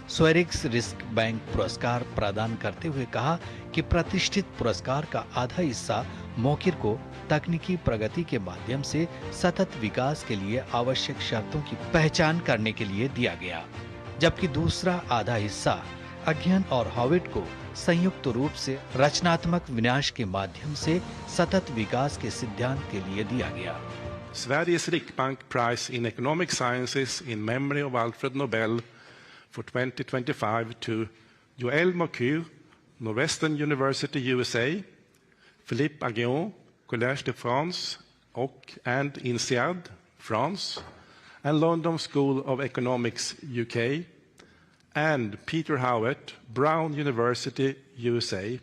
स्वेरिक्स रिस्क बैंक पुरस्कार प्रदान करते हुए कहा कि प्रतिष्ठित पुरस्कार का आधा हिस्सा मोकिर को तकनीकी प्रगति के माध्यम से सतत विकास के लिए आवश्यक शर्तों की पहचान करने के लिए दिया गया, जबकि दूसरा आधा हिस्सा अगियन और हॉविट को संयुक्त रूप से रचनात्मक विनाश के माध्यम से सतत विकास के सिद्धांत के लिए दिया गया। Sveriges Riksbank Prize in Economic Sciences in memory of Alfred Nobel for 2025 to Joël Mokyr, Northwestern University, USA, Philippe Aghion, Collège de France and INSEAD, France, and London School of Economics, UK, and Peter Howitt, Brown University, USA,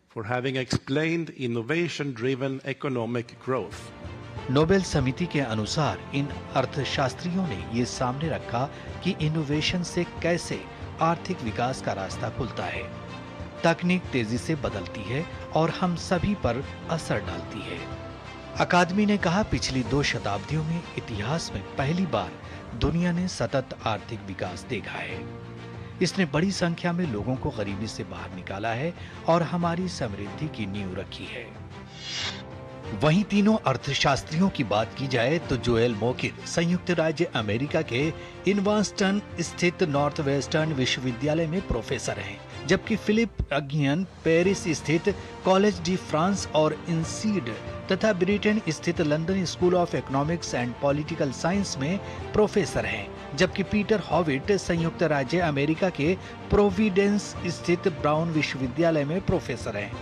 for having explained innovation-driven economic growth. Nobel समिति के अनुसार इन अर्थशास्त्रियों ने ये सामने रखा कि innovation से कैसे आर्थिक विकास का रास्ता खुलता है। तकनीक तेजी से बदलती है और हम सभी पर असर डालती है। अकादमी ने कहा, पिछली 2 शताब्दियों में इतिहास में पहली बार दुनिया ने सतत आर्थिक विकास देखा है। इसने बड़ी संख्या में लोगों को गरीबी से बाहर निकाला है और हमारी समृद्धि की नींव रखी है। वहीं तीनों अर्थशास्त्रियों की बात की जाए तो जोएल मोकिर संयुक्त राज्य अमेरिका के इनवर्स्टन स्थित नॉर्थ वेस्टर्न विश्वविद्यालय में प्रोफेसर हैं, जबकि फिलिप अगियन पेरिस स्थित कॉलेज डी फ्रांस और इंसीड तथा ब्रिटेन स्थित London school of economics and political science में प्रोफेसर हैं, जबकि पीटर हॉविट संयुक्त राज्य अमेरिका के प्रोविडेंस स्थित ब्राउन विश्वविद्यालय में प्रोफेसर हैं।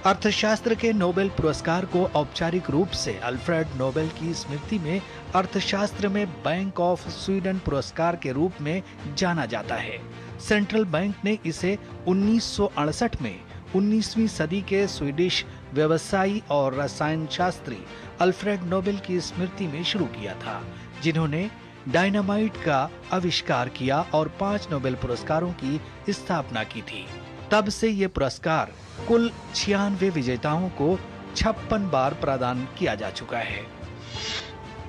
अर्थशास्त्र के नोबेल पुरस्कार को औपचारिक रूप से अल्फ्रेड नोबेल की स्मृति में अर्थशास्त्र में बैंक ऑफ स्वीडन पुरस्कार के रूप में जाना जाता है। सेंट्रल बैंक ने इसे 1968 में 19वीं सदी के स्वीडिश व्यवसायी और रसायन शास्त्री अल्फ्रेड नोबेल की स्मृति में शुरू किया था, जिन्होंने डायनामाइट का आविष्कार किया और 5 नोबेल पुरस्कारों की स्थापना की थी। तब से ये पुरस्कार कुल 96 विजेताओं को 56 बार प्रदान किया जा चुका है।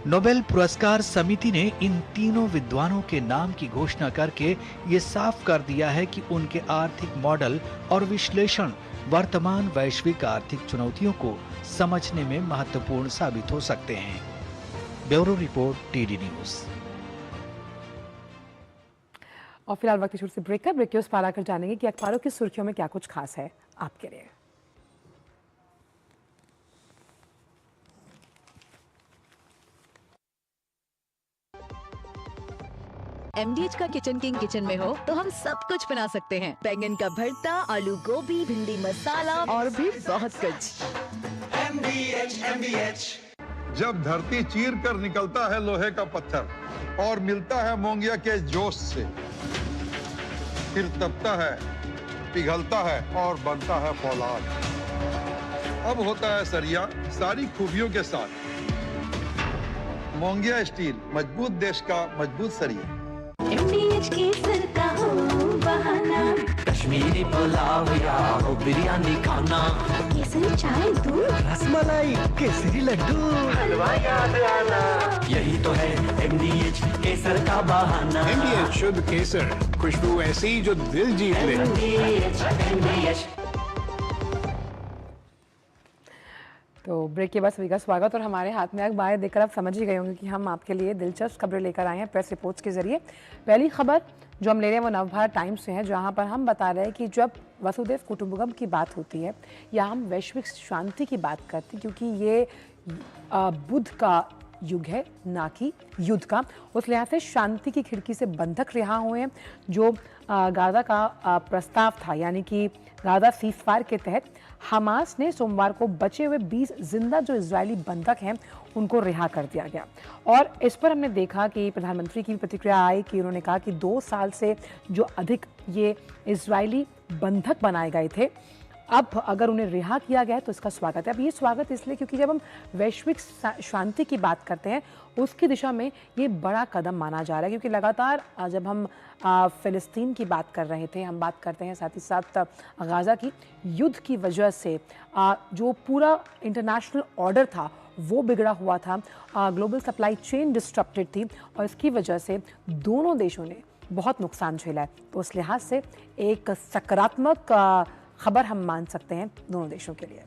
नोबेल पुरस्कार समिति ने इन तीनों विद्वानों के नाम की घोषणा करके ये साफ कर दिया है कि उनके आर्थिक मॉडल और विश्लेषण वर्तमान वैश्विक आर्थिक चुनौतियों को समझने में महत्वपूर्ण साबित हो सकते हैं। Bureau report, TD news. और फिलहाल वक्त छोटे से ब्रेक का ब्रेक के उस पार आकर जानेंगे कि अखबारों की सुर्खियों में क्या कुछ खास है आपके लिए। MDH का किचन किंग किचन में हो तो हम सब कुछ बना सकते हैं। बैंगन का भरता, आलू गोभी, भिंडी मसाला और भी बहुत कुछ। MDH। जब धरती चीर कर निकलता है लोहे का पत्थर और मिलता है मोंगिया के जोश से, फिर तपता है, पिघलता है और बनता है फौलाद। अब होता है सरिया सारी खूबियों के साथ। मोंगिया स्टील, मजबूत देश का मजबूत सरिया। MDH की सरका हो बहाना, कश्मीरी पुलाव या हो बिरयानी खाना, केसरी चाय दूध, रसमलाई, केसरी लड्डू, हलवा याद आना, यही तो है MDH केसर का बहाना। MDH शुद्ध केसर, खुशबू ऐसी जो दिल जीत ले। MDH। तो ब्रेक के बाद सभी का स्वागत। और हमारे हाथ में अखबार देखकर आप समझ ही गए होंगे कि हम आपके लिए दिलचस्प खबरें लेकर आए हैं प्रेस रिपोर्ट्स के जरिए। पहली खबर जो हम ले रहे हैं वो नवभारत टाइम्स से है, जहां पर हम बता रहे हैं कि जब वसुधैव कुटुंबकम की बात होती है या हम वैश्विक शांति की बात करते हैं, क्योंकि ये बुद्ध का युग है ना कि युद्ध का, उस लिहाज से शांति की खिड़की से बंधक रिहा हुए हैं। जो गाजा का प्रस्ताव था, यानी कि गाजा सीज़फायर के तहत हमास ने सोमवार को बचे हुए 20 जिंदा जो इजरायली बंधक हैं उनको रिहा कर दिया गया। और इस पर हमने देखा कि प्रधानमंत्री की प्रतिक्रिया आई कि उन्होंने कहा कि 2 साल से जो अधिक ये इजरायली बंधक बनाए गए थे, अब अगर उन्हें रिहा किया गया है तो इसका स्वागत है। अब ये स्वागत इसलिए क्योंकि जब हम वैश्विक शांति की बात करते हैं उसकी दिशा में ये बड़ा कदम माना जा रहा है, क्योंकि लगातार जब हम फ़िलिस्तीन की बात कर रहे थे, हम बात करते हैं साथ ही साथ गाज़ा की, युद्ध की वजह से जो पूरा इंटरनेशनल ऑर्डर था वो बिगड़ा हुआ था, ग्लोबल सप्लाई चेन डिस्टर्प्टेड थी और इसकी वजह से दोनों देशों ने बहुत नुकसान झेला है। तो उस लिहाज से एक सकारात्मक खबर हम मान सकते हैं दोनों देशों के लिए।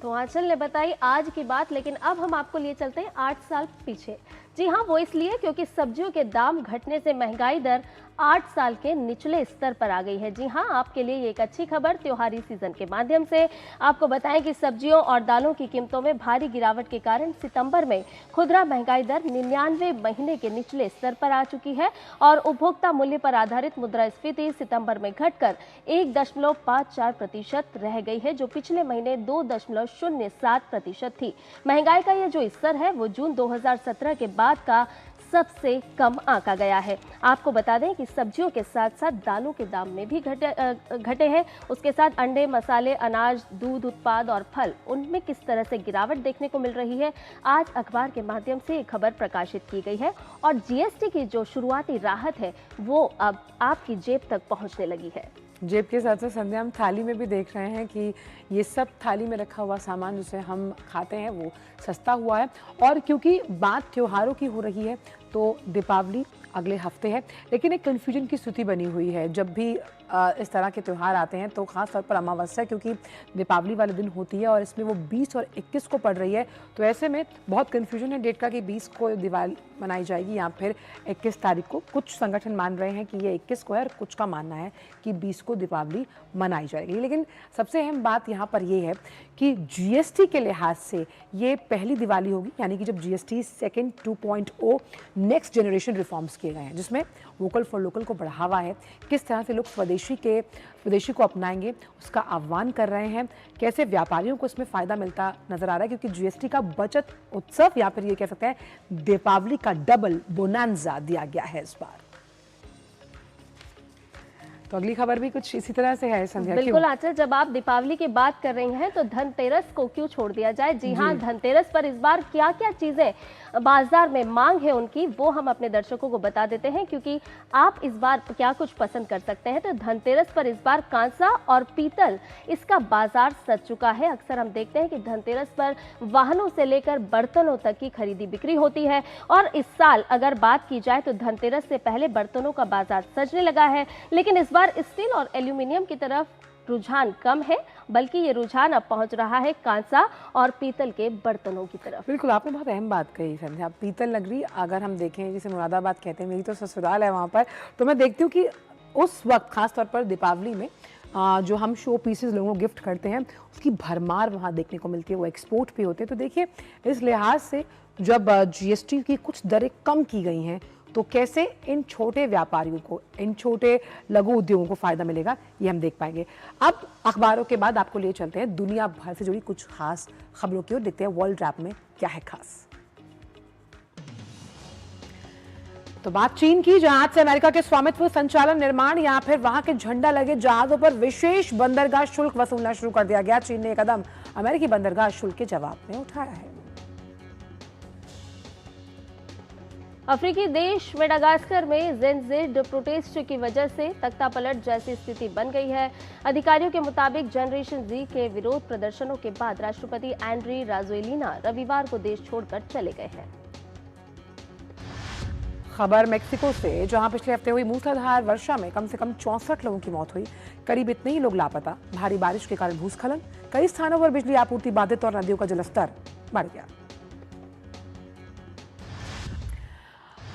तो आंचल ने बताई आज की बात, लेकिन अब हम आपको लिए चलते हैं 8 साल पीछे। जी हाँ, वो इसलिए क्योंकि सब्जियों के दाम घटने से महंगाई दर 8 साल के निचले स्तर पर आ गई है। जी हाँ, आपके लिए ये एक अच्छी खबर त्योहारी सीजन के माध्यम से आपको बताएं कि सब्जियों और दालों की कीमतों में भारी गिरावट के कारण सितंबर में खुदरा महंगाई दर 99 महीने के निचले स्तर पर आ चुकी है और उपभोक्ता मूल्य पर आधारित मुद्रास्फीति सितंबर में घटकर 1.54% रह गई है, जो पिछले महीने 2.07% थी। महंगाई का ये जो स्तर है वो जून 2017 के बाद का सबसे कम आंका गया है। आपको बता दें कि सब्जियों के साथ साथ दालों के दाम में भी घटे हैं। उसके साथ अंडे, मसाले, अनाज, दूध उत्पाद और फल, उनमें किस तरह से गिरावट देखने को मिल रही है, आज अखबार के माध्यम से एक खबर प्रकाशित की गई है। और जीएसटी की जो शुरुआती राहत है वो अब आपकी जेब तक पहुंचने लगी है। जेब के साथ साथ संध्या हम थाली में भी देख रहे हैं कि ये सब थाली में रखा हुआ सामान जिसे हम खाते हैं वो सस्ता हुआ है। और क्योंकि बात त्योहारों की हो रही है तो दीपावली अगले हफ्ते है, लेकिन एक कन्फ्यूजन की स्थिति बनी हुई है। जब भी इस तरह के त्यौहार आते हैं तो ख़ास तौर पर अमावस्या क्योंकि दीपावली वाले दिन होती है और इसमें वो 20 और 21 को पड़ रही है, तो ऐसे में बहुत कन्फ्यूजन है डेट का कि 20 को दिवाली मनाई जाएगी या फिर 21 तारीख को। कुछ संगठन मान रहे हैं कि ये 21 को है और कुछ का मानना है कि 20 को दीपावली मनाई जाएगी। लेकिन सबसे अहम बात यहाँ पर ये है कि जीएसटी के लिहाज से ये पहली दिवाली होगी, यानी कि जब GST second 2.0 next generation reforms किए गए हैं, जिसमें वोकल फॉर लोकल को बढ़ावा है, किस तरह से लोग स्वदेशी विदेशी को अपनाएंगे, उसका आह्वान कर रहे हैं। कैसे व्यापारियों को इसमें फायदा मिलता नजर आ रहा है, क्योंकि जीएसटी का बचत उत्सव या फिर ये कह सकते हैं दीपावली का डबल बोनांजा दिया गया है इस बार। तो अगली खबर भी कुछ इसी तरह से है संध्या। बिल्कुल आंचल, जब आप दीपावली की बात कर रही हैं तो धनतेरस को क्यों छोड़ दिया जाए। जी हाँ, धनतेरस पर इस बार क्या क्या चीजें बाजार में मांग है उनकी, वो हम अपने दर्शकों को बता देते हैं, क्योंकि आप इस बार क्या कुछ पसंद कर सकते हैं। तो धनतेरस पर इस बार कांसा और पीतल इसका बाजार सज चुका है। अक्सर हम देखते हैं कि धनतेरस पर वाहनों से लेकर बर्तनों तक की खरीदी बिक्री होती है, और इस साल अगर बात की जाए तो धनतेरस से पहले बर्तनों का बाजार सजने लगा है, लेकिन इस बार स्टील और एल्यूमिनियम की तरफ रुझान कम है, बल्कि ये रुझान अब पहुंच रहा है कांसा और पीतल के बर्तनों की तरफ। बिल्कुल, आपने बहुत अहम बात कही संध्या। पीतल नगरी अगर हम देखें, जिसे मुरादाबाद कहते हैं, मेरी तो ससुराल है वहाँ पर, तो मैं देखती हूँ कि उस वक्त खासतौर पर दीपावली में जो हम शो पीसेस लोगों को गिफ्ट करते हैं उसकी भरमार वहाँ देखने को मिलती है। वो एक्सपोर्ट भी होते हैं। तो देखिए, इस लिहाज से जब जीएसटी की कुछ दरें कम की गई हैं तो कैसे इन छोटे व्यापारियों को, इन छोटे लघु उद्योगों को फायदा मिलेगा, ये हम देख पाएंगे। अब अखबारों के बाद आपको ले चलते हैं दुनिया भर से जुड़ी कुछ खास खबरों की ओर। देखते हैं वर्ल्ड रैप में क्या है खास। तो बात चीन की, जहां आज से अमेरिका के स्वामित्व, संचालन, निर्माण या फिर वहां के झंडा लगे जहाजों पर विशेष बंदरगाह शुल्क वसूलना शुरू कर दिया गया। चीन ने यह कदम अमेरिकी बंदरगाह शुल्क के जवाब में उठाया है। अफ्रीकी देश मेडागास्कर में जेनजेड प्रोटेस्ट की वजह से तख्तापलट जैसी स्थिति बन गई है। अधिकारियों के मुताबिक जनरेशन जी के विरोध प्रदर्शनों के बाद राष्ट्रपति एंड्री राजोएलिना रविवार को देश छोड़कर चले गए हैं। खबर मेक्सिको से, जहां पिछले हफ्ते हुई मूसलाधार वर्षा में कम से कम 64 लोगों की मौत हुई, करीब इतने ही लोग लापता। भारी बारिश के कारण भूस्खलन, कई स्थानों पर बिजली आपूर्ति बाधित और नदियों का जलस्तर बढ़ गया।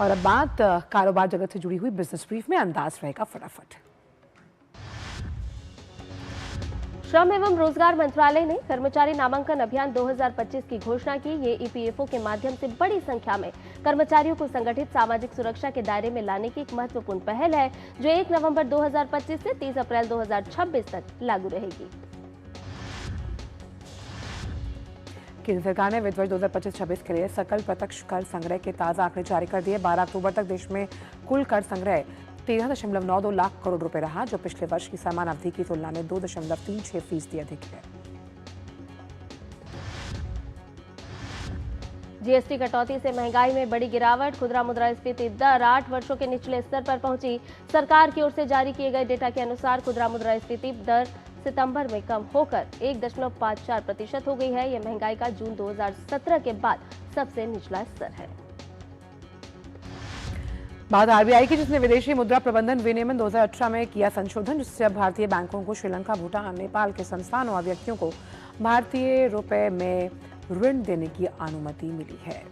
और अब बात कारोबार जगत से जुड़ी हुई बिजनेस ब्रीफ में, अंदाज रहेगा फटाफट। श्रम एवं रोजगार मंत्रालय ने कर्मचारी नामांकन अभियान 2025 की घोषणा की। ये ईपीएफओ के माध्यम से बड़ी संख्या में कर्मचारियों को संगठित सामाजिक सुरक्षा के दायरे में लाने की एक महत्वपूर्ण पहल है, जो 1 नवंबर 2025 से 30 अप्रैल 2026 तक लागू रहेगी। केंद्र सरकार ने वित्त वर्ष 2025-26 के लिए सकल प्रत्यक्ष कर संग्रह के ताजा आंकड़े जारी कर दिए। 12 अक्टूबर तक देश में कुल कर संग्रह 13.92 लाख करोड़ रुपए रहा, जो पिछले वर्ष की समान अवधि की तुलना में 2.36% अधिक है। जीएसटी कटौती से महंगाई में बड़ी गिरावट, खुदरा मुद्रास्फीति दर 8 वर्षों के निचले स्तर पर पहुंची। सरकार की ओर से जारी किए गए डेटा के अनुसार खुदरा मुद्रास्फीति दर सितंबर में कम होकर 1.54% हो गई है। यह महंगाई का जून 2017 के बाद सबसे निचला स्तर है। बात आरबीआई की, जिसने विदेशी मुद्रा प्रबंधन विनियमन 2018 में किया संशोधन, जिससे अब भारतीय बैंकों को श्रीलंका, भूटान, नेपाल के संस्थानों और व्यक्तियों को भारतीय रुपए में ऋण देने की अनुमति मिली है।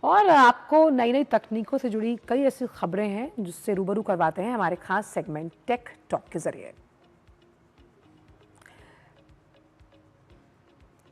और आपको नई नई तकनीकों से जुड़ी कई ऐसी खबरें हैं जिससे रूबरू करवाते हैं हमारे खास सेगमेंट टेक टॉक के जरिए।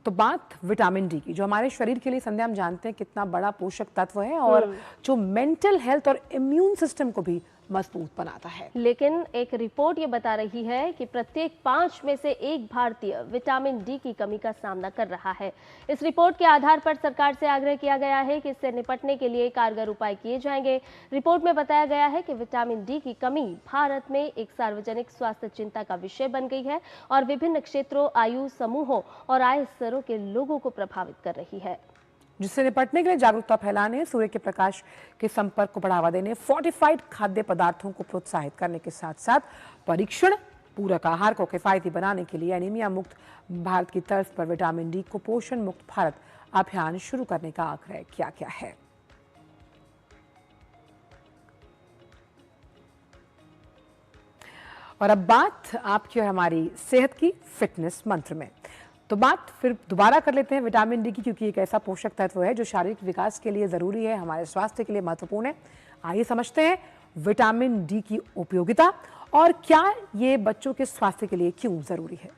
तो बात विटामिन डी की, जो हमारे शरीर के लिए संध्या हम जानते हैं कितना बड़ा पोषक तत्व है और जो मेंटल हेल्थ और इम्यून सिस्टम को भी मजबूत बनाता है। लेकिन एक रिपोर्ट ये बता रही है कि प्रत्येक 5 में से 1 भारतीय विटामिन डी की कमी का सामना कर रहा है। इस रिपोर्ट के आधार पर सरकार से आग्रह किया गया है कि इससे निपटने के लिए कारगर उपाय किए जाएंगे। रिपोर्ट में बताया गया है कि विटामिन डी की कमी भारत में एक सार्वजनिक स्वास्थ्य चिंता का विषय बन गई है और विभिन्न क्षेत्रों, आयु समूहों और आय स्तरों के लोगों को प्रभावित कर रही है, जिससे निपटने के लिए जागरूकता फैलाने, सूर्य के प्रकाश के संपर्क को बढ़ावा देने, फोर्टिफाइड खाद्य पदार्थों को प्रोत्साहित करने के साथ साथ परीक्षण, पूरक आहार को किफायती बनाने के लिए एनीमिया मुक्त भारत की तर्ज पर विटामिन डी कुपोषण मुक्त भारत अभियान शुरू करने का आग्रह किया गया है। और अब बात आपकी और हमारी सेहत की, फिटनेस मंत्र में। तो बात फिर दोबारा कर लेते हैं विटामिन डी की, क्योंकि एक ऐसा पोषक तत्व है जो शारीरिक विकास के लिए जरूरी है, हमारे स्वास्थ्य के लिए महत्वपूर्ण है। आइए समझते हैं विटामिन डी की उपयोगिता और क्या ये बच्चों के स्वास्थ्य के लिए क्यों जरूरी है।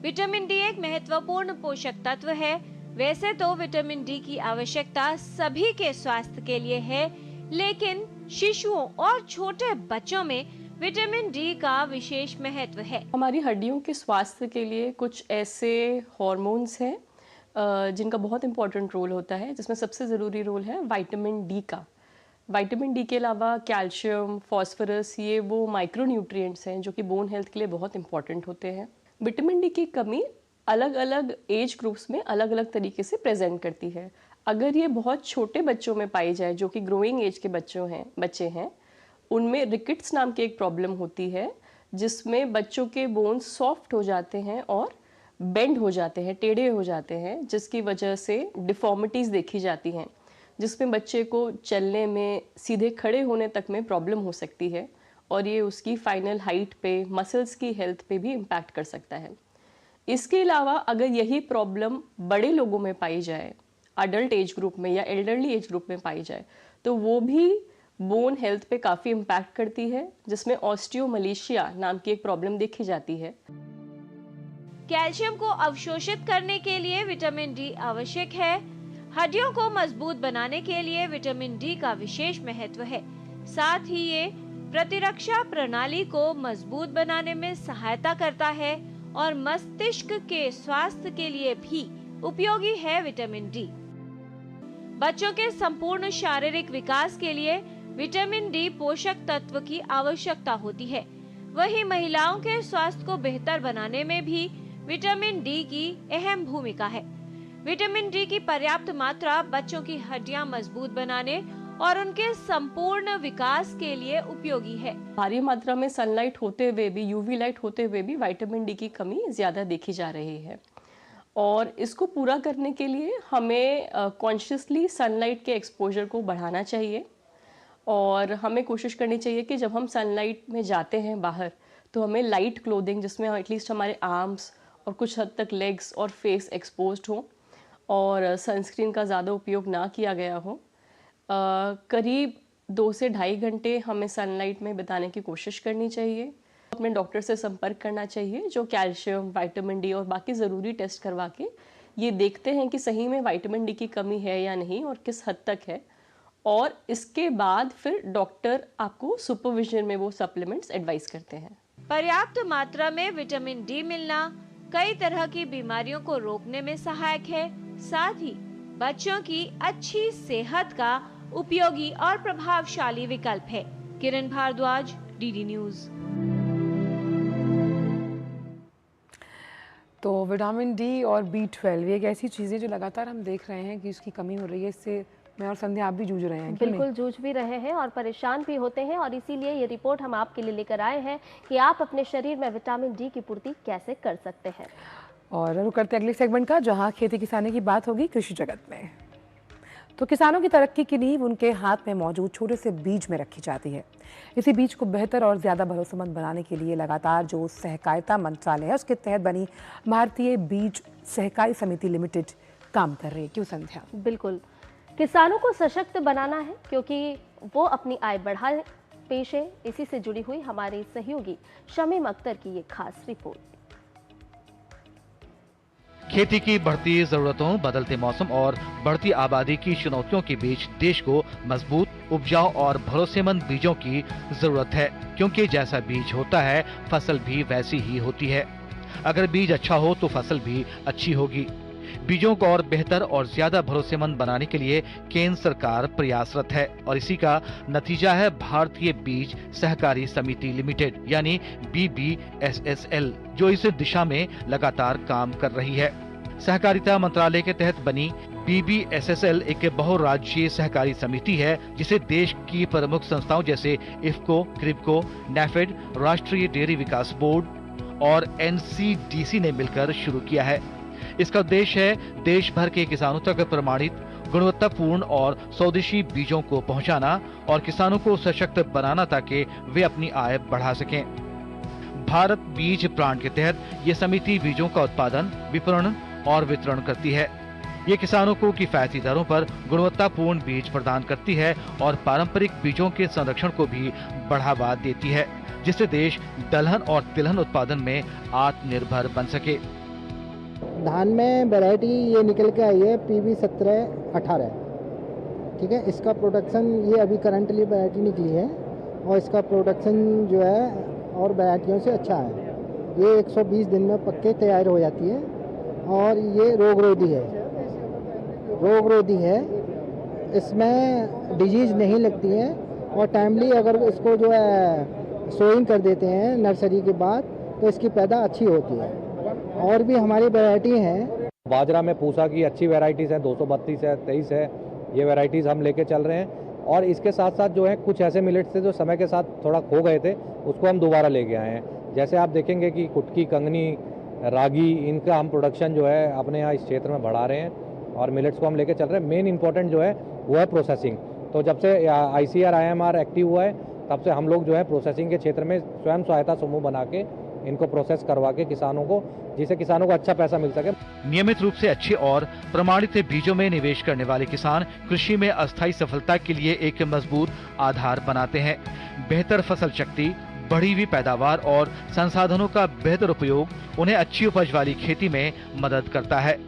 विटामिन डी एक महत्वपूर्ण पोषक तत्व है। वैसे तो विटामिन डी की आवश्यकता सभी के स्वास्थ्य के लिए है, लेकिन शिशुओं और छोटे बच्चों में विटामिन डी का विशेष महत्व है। हमारी हड्डियों के स्वास्थ्य के लिए कुछ ऐसे हार्मोन्स हैं जिनका बहुत इम्पोर्टेंट रोल होता है, जिसमें सबसे ज़रूरी रोल है विटामिन डी का। विटामिन डी के अलावा कैल्शियम, फॉस्फोरस, ये वो माइक्रो न्यूट्रिएंट्स हैं जो कि बोन हेल्थ के लिए बहुत इंपॉर्टेंट होते हैं। विटामिन डी की कमी अलग अलग एज ग्रुप्स में अलग अलग तरीके से प्रेजेंट करती है। अगर ये बहुत छोटे बच्चों में पाई जाए, जो कि ग्रोइंग एज के बच्चे हैं, उनमें रिकेट्स नाम की एक प्रॉब्लम होती है, जिसमें बच्चों के बोन्स सॉफ्ट हो जाते हैं और बेंड हो जाते हैं, टेढ़े हो जाते हैं, जिसकी वजह से डिफॉर्मिटीज़ देखी जाती हैं, जिसमें बच्चे को चलने में, सीधे खड़े होने तक में प्रॉब्लम हो सकती है और ये उसकी फाइनल हाइट पे, मसल्स की हेल्थ पे भी इम्पैक्ट कर सकता है। इसके अलावा अगर यही प्रॉब्लम बड़े लोगों में पाई जाए, अडल्ट एज ग्रुप में या एल्डरली एज ग्रुप में पाई जाए, तो वो भी बोन हेल्थ पे काफ़ी इम्पैक्ट करती है, जिसमें ऑस्टियोमलेशिया नाम की एक प्रॉब्लम देखी जाती है। कैल्शियम को अवशोषित करने के लिए विटामिन डी आवश्यक है। हड्डियों को मजबूत बनाने के लिए विटामिन डी का विशेष महत्व है। साथ ही ये प्रतिरक्षा प्रणाली को मजबूत बनाने में सहायता करता है और मस्तिष्क के स्वास्थ्य के लिए भी उपयोगी है। विटामिन डी बच्चों के संपूर्ण शारीरिक विकास के लिए विटामिन डी पोषक तत्व की आवश्यकता होती है। वहीं महिलाओं के स्वास्थ्य को बेहतर बनाने में भी विटामिन डी की अहम भूमिका है। विटामिन डी की पर्याप्त मात्रा बच्चों की हड्डियां मजबूत बनाने और उनके संपूर्ण विकास के लिए उपयोगी है। भारी मात्रा में सनलाइट होते हुए भी, यूवी लाइट होते हुए भी विटामिन डी की कमी ज़्यादा देखी जा रही है और इसको पूरा करने के लिए हमें कॉन्शियसली सनलाइट के एक्सपोजर को बढ़ाना चाहिए और हमें कोशिश करनी चाहिए कि जब हम सनलाइट में जाते हैं बाहर, तो हमें लाइट क्लोथिंग, जिसमें एटलीस्ट हमारे आर्म्स और कुछ हद तक लेग्स और फेस एक्सपोज्ड हो और सनस्क्रीन का ज़्यादा उपयोग ना किया गया हो। करीब 2 से ढाई घंटे हमें सनलाइट में बिताने की कोशिश करनी चाहिए। अपने डॉक्टर से संपर्क करना चाहिए, जो कैल्शियम, विटामिन डी और बाकी ज़रूरी टेस्ट करवा के ये देखते हैं कि सही में विटामिन डी की कमी है या नहीं और किस हद तक है, और इसके बाद फिर डॉक्टर आपको सुपरविजन में वो सप्लीमेंट्स एडवाइस करते हैं। पर्याप्त मात्रा में विटामिन डी मिलना कई तरह की बीमारियों को रोकने में सहायक है। साथ ही बच्चों की अच्छी सेहत का उपयोगी और प्रभावशाली विकल्प है। किरण भारद्वाज, डीडी न्यूज। तो विटामिन डी और B12 एक ऐसी चीज़ें जो लगातार हम देख रहे हैं कि उसकी कमी हो रही है। इससे मैं और संध्या आप भी जूझ रहे हैं। बिल्कुल जूझ भी रहे हैं और परेशान भी होते हैं, और इसीलिए ये रिपोर्ट हम आपके लिए लेकर आए हैं कि आप अपने शरीर में विटामिन डी की पूर्ति कैसे कर सकते हैं। और रुक करते अगले सेगमेंट का, जहां खेती किसानी की बात होगी कृषि जगत में। तो किसानों की तरक्की की नींव उनके हाथ में मौजूद छोटे से बीज में रखी जाती है। इसी बीज को बेहतर और ज़्यादा भरोसेमंद बनाने के लिए लगातार जो सहकारिता मंत्रालय है, उसके तहत बनी भारतीय बीज सहकारी समिति लिमिटेड काम कर रही है। क्यों संध्या? बिल्कुल, किसानों को सशक्त बनाना है, क्योंकि वो अपनी आय बढ़ाए। पेश है इसी से जुड़ी हुई हमारे सहयोगी शमीम अख्तर की ये खास रिपोर्ट। खेती की बढ़ती जरूरतों, बदलते मौसम और बढ़ती आबादी की चुनौतियों के बीच देश को मजबूत, उपजाऊ और भरोसेमंद बीजों की जरूरत है, क्योंकि जैसा बीज होता है फसल भी वैसी ही होती है। अगर बीज अच्छा हो तो फसल भी अच्छी होगी। बीजों को और बेहतर और ज्यादा भरोसेमंद बनाने के लिए केंद्र सरकार प्रयासरत है और इसी का नतीजा है भारतीय बीज सहकारी समिति लिमिटेड यानी BBSSL, जो इस दिशा में लगातार काम कर रही है। सहकारिता मंत्रालय के तहत बनी BBSSL एक बहुराज्यीय सहकारी समिति है, जिसे देश की प्रमुख संस्थाओं जैसे इफ्को, क्रिप्को, नैफेड, राष्ट्रीय डेयरी विकास बोर्ड और NCDC ने मिलकर शुरू किया है। इसका उद्देश्य है देश भर के किसानों तक प्रमाणित, गुणवत्तापूर्ण और स्वदेशी बीजों को पहुंचाना और किसानों को सशक्त बनाना, ताकि वे अपनी आय बढ़ा सकें। भारत बीज ब्रांड के तहत ये समिति बीजों का उत्पादन, विपणन और वितरण करती है। ये किसानों को किफायती दरों पर गुणवत्तापूर्ण बीज प्रदान करती है और पारंपरिक बीजों के संरक्षण को भी बढ़ावा देती है, जिससे देश दलहन और तिलहन उत्पादन में आत्मनिर्भर बन सके। धान में वैरायटी ये निकल के आई है PB 1718, ठीक है। इसका प्रोडक्शन ये अभी करंटली वैरायटी निकली है और इसका प्रोडक्शन जो है और वैरायटियों से अच्छा है। ये 120 दिन में पक्के तैयार हो जाती है और ये रोग रोधी है, इसमें डिजीज नहीं लगती है और टाइमली अगर इसको जो है सोइंग कर देते हैं नर्सरी के बाद तो इसकी पैदा अच्छी होती है। और भी हमारी वैरायटी हैं। बाजरा में पूसा की अच्छी वैरायटीज़ हैं, 232 है, 23 है, ये वैरायटीज़ हम लेके चल रहे हैं। और इसके साथ साथ जो है कुछ ऐसे मिलेट्स थे जो समय के साथ थोड़ा खो गए थे, उसको हम दोबारा लेके आए हैं। जैसे आप देखेंगे कि कुटकी, कंगनी, रागी, इनका हम प्रोडक्शन जो है अपने यहाँ इस क्षेत्र में बढ़ा रहे हैं और मिलेट्स को हम लेके चल रहे हैं। मेन इंपॉर्टेंट जो है वो है प्रोसेसिंग। तो जब से ICAR IMR एक्टिव हुआ है तब से हम लोग जो है प्रोसेसिंग के क्षेत्र में स्वयं सहायता समूह बना के इनको प्रोसेस करवा के किसानों को, जिससे किसानों को अच्छा पैसा मिल सके। नियमित रूप से अच्छे और प्रमाणित बीजों में निवेश करने वाले किसान कृषि में अस्थायी सफलता के लिए एक मजबूत आधार बनाते हैं। बेहतर फसल शक्ति, बढ़ी हुई पैदावार और संसाधनों का बेहतर उपयोग उन्हें अच्छी उपज वाली खेती में मदद करता है।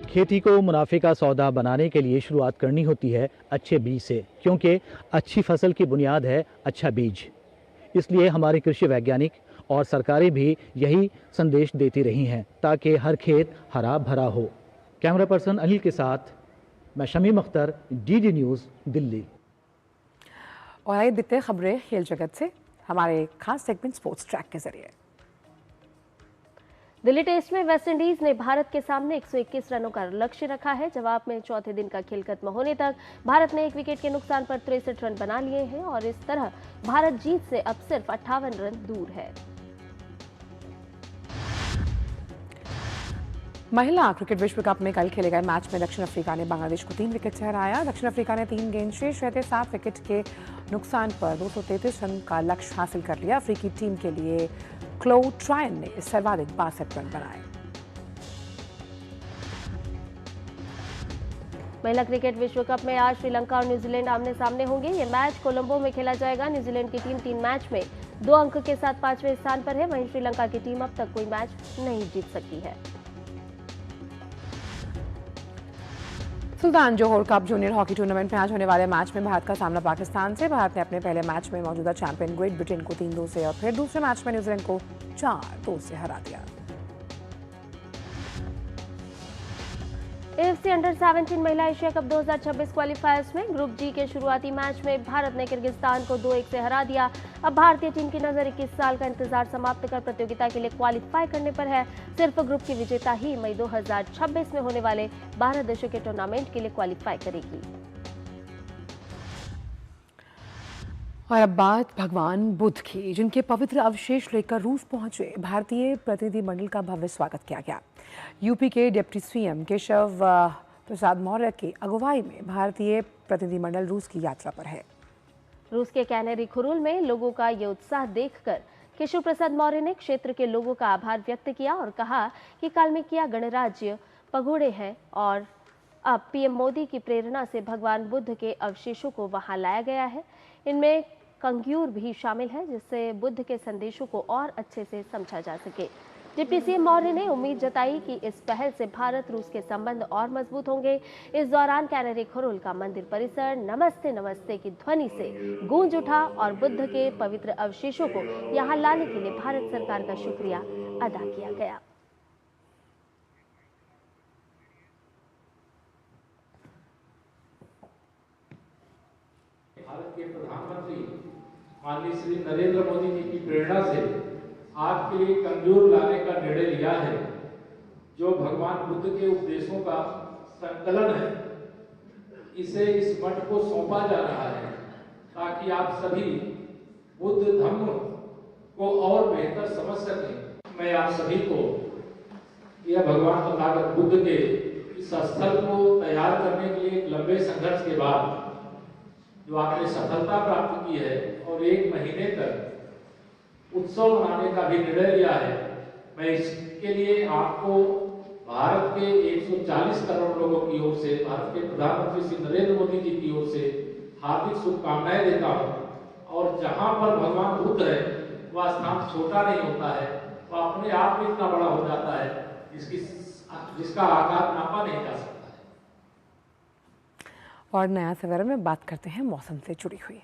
खेती को मुनाफे का सौदा बनाने के लिए शुरुआत करनी होती है अच्छे बीज से, क्योंकि अच्छी फसल की बुनियाद है अच्छा बीज। इसलिए हमारे कृषि वैज्ञानिक और सरकारें भी यही संदेश देती रही हैं ताकि हर खेत हरा भरा हो। कैमरा पर्सन अनिल के साथ मैं शमीम अख्तर, DD न्यूज़, दिल्ली। और आइए देखते हैं खबरें खेल जगत से हमारे खास सेगमेंट स्पोर्ट्स ट्रैक के जरिए। दिल्ली टेस्ट में वेस्टइंडीज ने भारत के सामने 121 रनों का लक्ष्य रखा है। जवाब में चौथे दिन का खेल खत्म होने तक भारत ने 1 विकेट के नुकसान पर 63 रन बना लिए हैं और इस तरह भारत जीत से अब सिर्फ 58 रन दूर है। महिला क्रिकेट विश्व कप में कल खेले गए मैच में दक्षिण अफ्रीका ने बांग्लादेश को 3 विकेट से हराया। दक्षिण अफ्रीका ने 3 गेंद शेष रहते 7 विकेट के नुकसान पर 233 रन का लक्ष्य हासिल कर लिया। अफ्रीकी टीम के लिए क्लो ट्रायन ने सर्वाधिक 62 रन बनाए। महिला क्रिकेट विश्व कप में आज श्रीलंका और न्यूजीलैंड आमने सामने होंगे। ये मैच कोलंबो में खेला जाएगा। न्यूजीलैंड की टीम 3 मैच में 2 अंक के साथ 5वें स्थान पर है, वहीं श्रीलंका की टीम अब तक कोई मैच नहीं जीत सकी है। सुल्तान जोहर कप जूनियर हॉकी टूर्नामेंट में आज होने वाले मैच में भारत का सामना पाकिस्तान से। भारत ने अपने पहले मैच में मौजूदा चैंपियन ग्रेट ब्रिटेन को 3-2 से और फिर दूसरे मैच में न्यूजीलैंड को 4-2 से हरा दिया। AFC अंडर-17 महिला एशिया कप 2026 क्वालिफायर्स में ग्रुप जी के शुरुआती मैच में भारत ने किर्गिस्तान को 2-1 से हरा दिया। अब भारतीय टीम की नजर 21 साल का इंतजार समाप्त कर प्रतियोगिता के लिए क्वालिफाई करने पर है। सिर्फ ग्रुप की विजेता ही मई 2026 में होने वाले 12 देशों के टूर्नामेंट के लिए क्वालिफाई करेगी। और अब बात भगवान बुद्ध की, जिनके पवित्र अवशेष लेकर रूस पहुंचे भारतीय प्रतिनिधिमंडल का भव्य स्वागत किया गया। यूपी के डिप्टी CM केशव प्रसाद मौर्य की अगुवाई में भारतीय प्रतिनिधिमंडल रूस की यात्रा पर है। रूस के कैनेरी खुरुल में लोगों का ये उत्साह देखकर केशव प्रसाद मौर्य ने क्षेत्र के लोगों का आभार व्यक्त किया और कहा कि कालमिकिया गणराज्य पगोड़े हैं और अब PM मोदी की प्रेरणा से भगवान बुद्ध के अवशेषों को वहां लाया गया है। इनमें कंग्यूर भी शामिल है, जिससे बुद्ध के संदेशों को और अच्छे से समझा जा सके। डिप्टी CM मौर्य ने उम्मीद जताई कि इस पहल से भारत रूस के संबंध और मजबूत होंगे। इस दौरान कैनेरी खुरुल का मंदिर परिसर नमस्ते नमस्ते की ध्वनि से गूंज उठा और बुद्ध के पवित्र अवशेषों को यहां लाने के लिए भारत सरकार का शुक्रिया अदा किया गया। भारत के प्रधानमंत्री माननीय श्री नरेंद्र मोदी जी की प्रेरणा से आपके लिए कंजूर लाने का निर्णय लिया है, जो भगवान बुद्ध के उपदेशों का संकलन है। इसे इस मठ को सौंपा जा रहा है ताकि आप सभी बुद्ध धम्म को और बेहतर समझ सकें। मैं आप सभी को यह भगवान तथागत बुद्ध के इस स्थल को तैयार करने के लिए एक लंबे संघर्ष के बाद जो आपने सफलता प्राप्त की है और 1 महीने तक उत्सव मनाने का भी निर्णय लिया है, मैं इसके लिए आपको भारत के 140 करोड़ लोगों की ओर से, भारत के प्रधानमंत्री श्री नरेंद्र मोदी जी की ओर से हार्दिक शुभकामनाएं देता हूं। और जहां पर भगवान बुद्ध है वह स्थान छोटा नहीं होता है, वह अपने आप में इतना बड़ा हो जाता है, जिसकी जिसका आकार नापा नहीं जा सकता है। और नया सवेरा में बात करते हैं मौसम से जुड़ी हुई।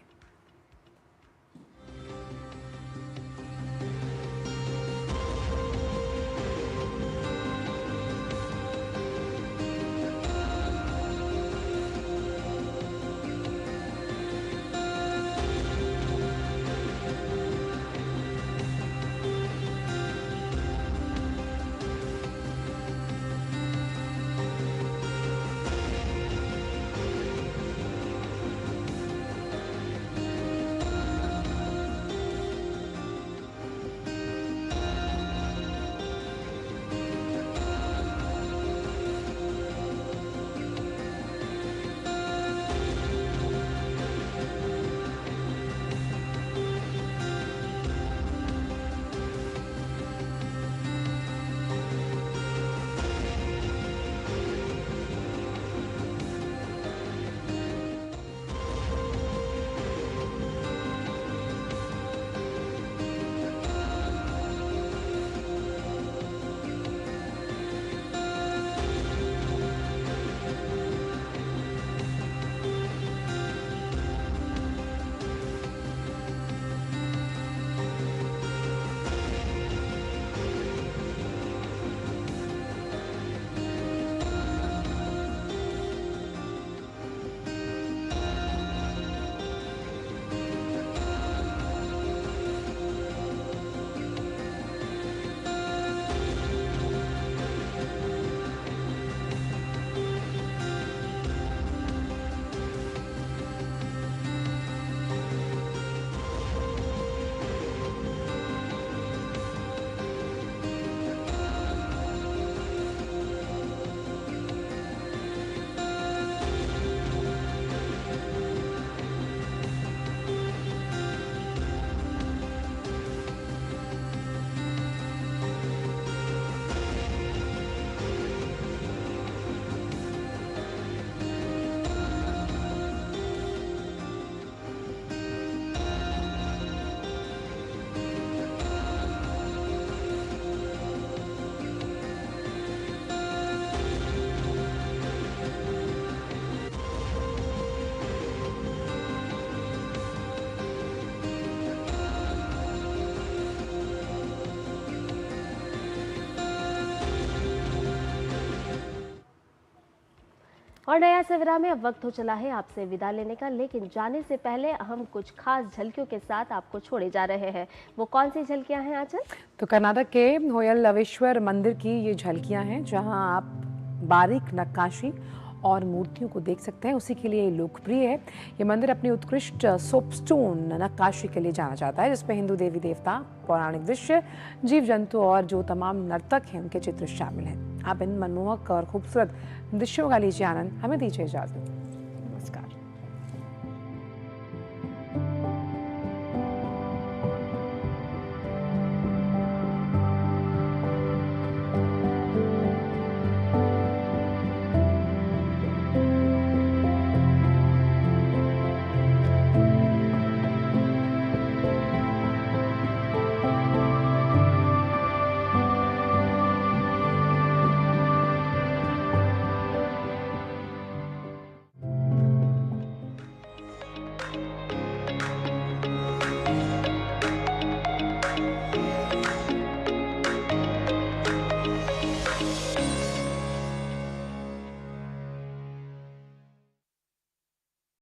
और नया सवेरा में अब वक्त हो चला है आपसे विदा लेने का, लेकिन जाने से पहले हम कुछ खास झलकियों के साथ आपको छोड़े जा रहे हैं। वो कौन सी झलकियां हैं आंचल? तो कर्नाटक के होयल लवेश्वर मंदिर की ये झलकियां हैं, जहां आप बारीक नक्काशी और मूर्तियों को देख सकते हैं। उसी के लिए लोकप्रिय है। ये मंदिर अपनी उत्कृष्ट सोपस्टोन नक्काशी के लिए जाना जाता है, जिसमें हिंदू देवी देवता, पौराणिक दृश्य, जीव जंतु और जो तमाम नर्तक हैं उनके चित्र शामिल हैं। आप इन मनमोहक और खूबसूरत दृश्यों का लीजिए आनंद। हमें दीजिए इजाजत।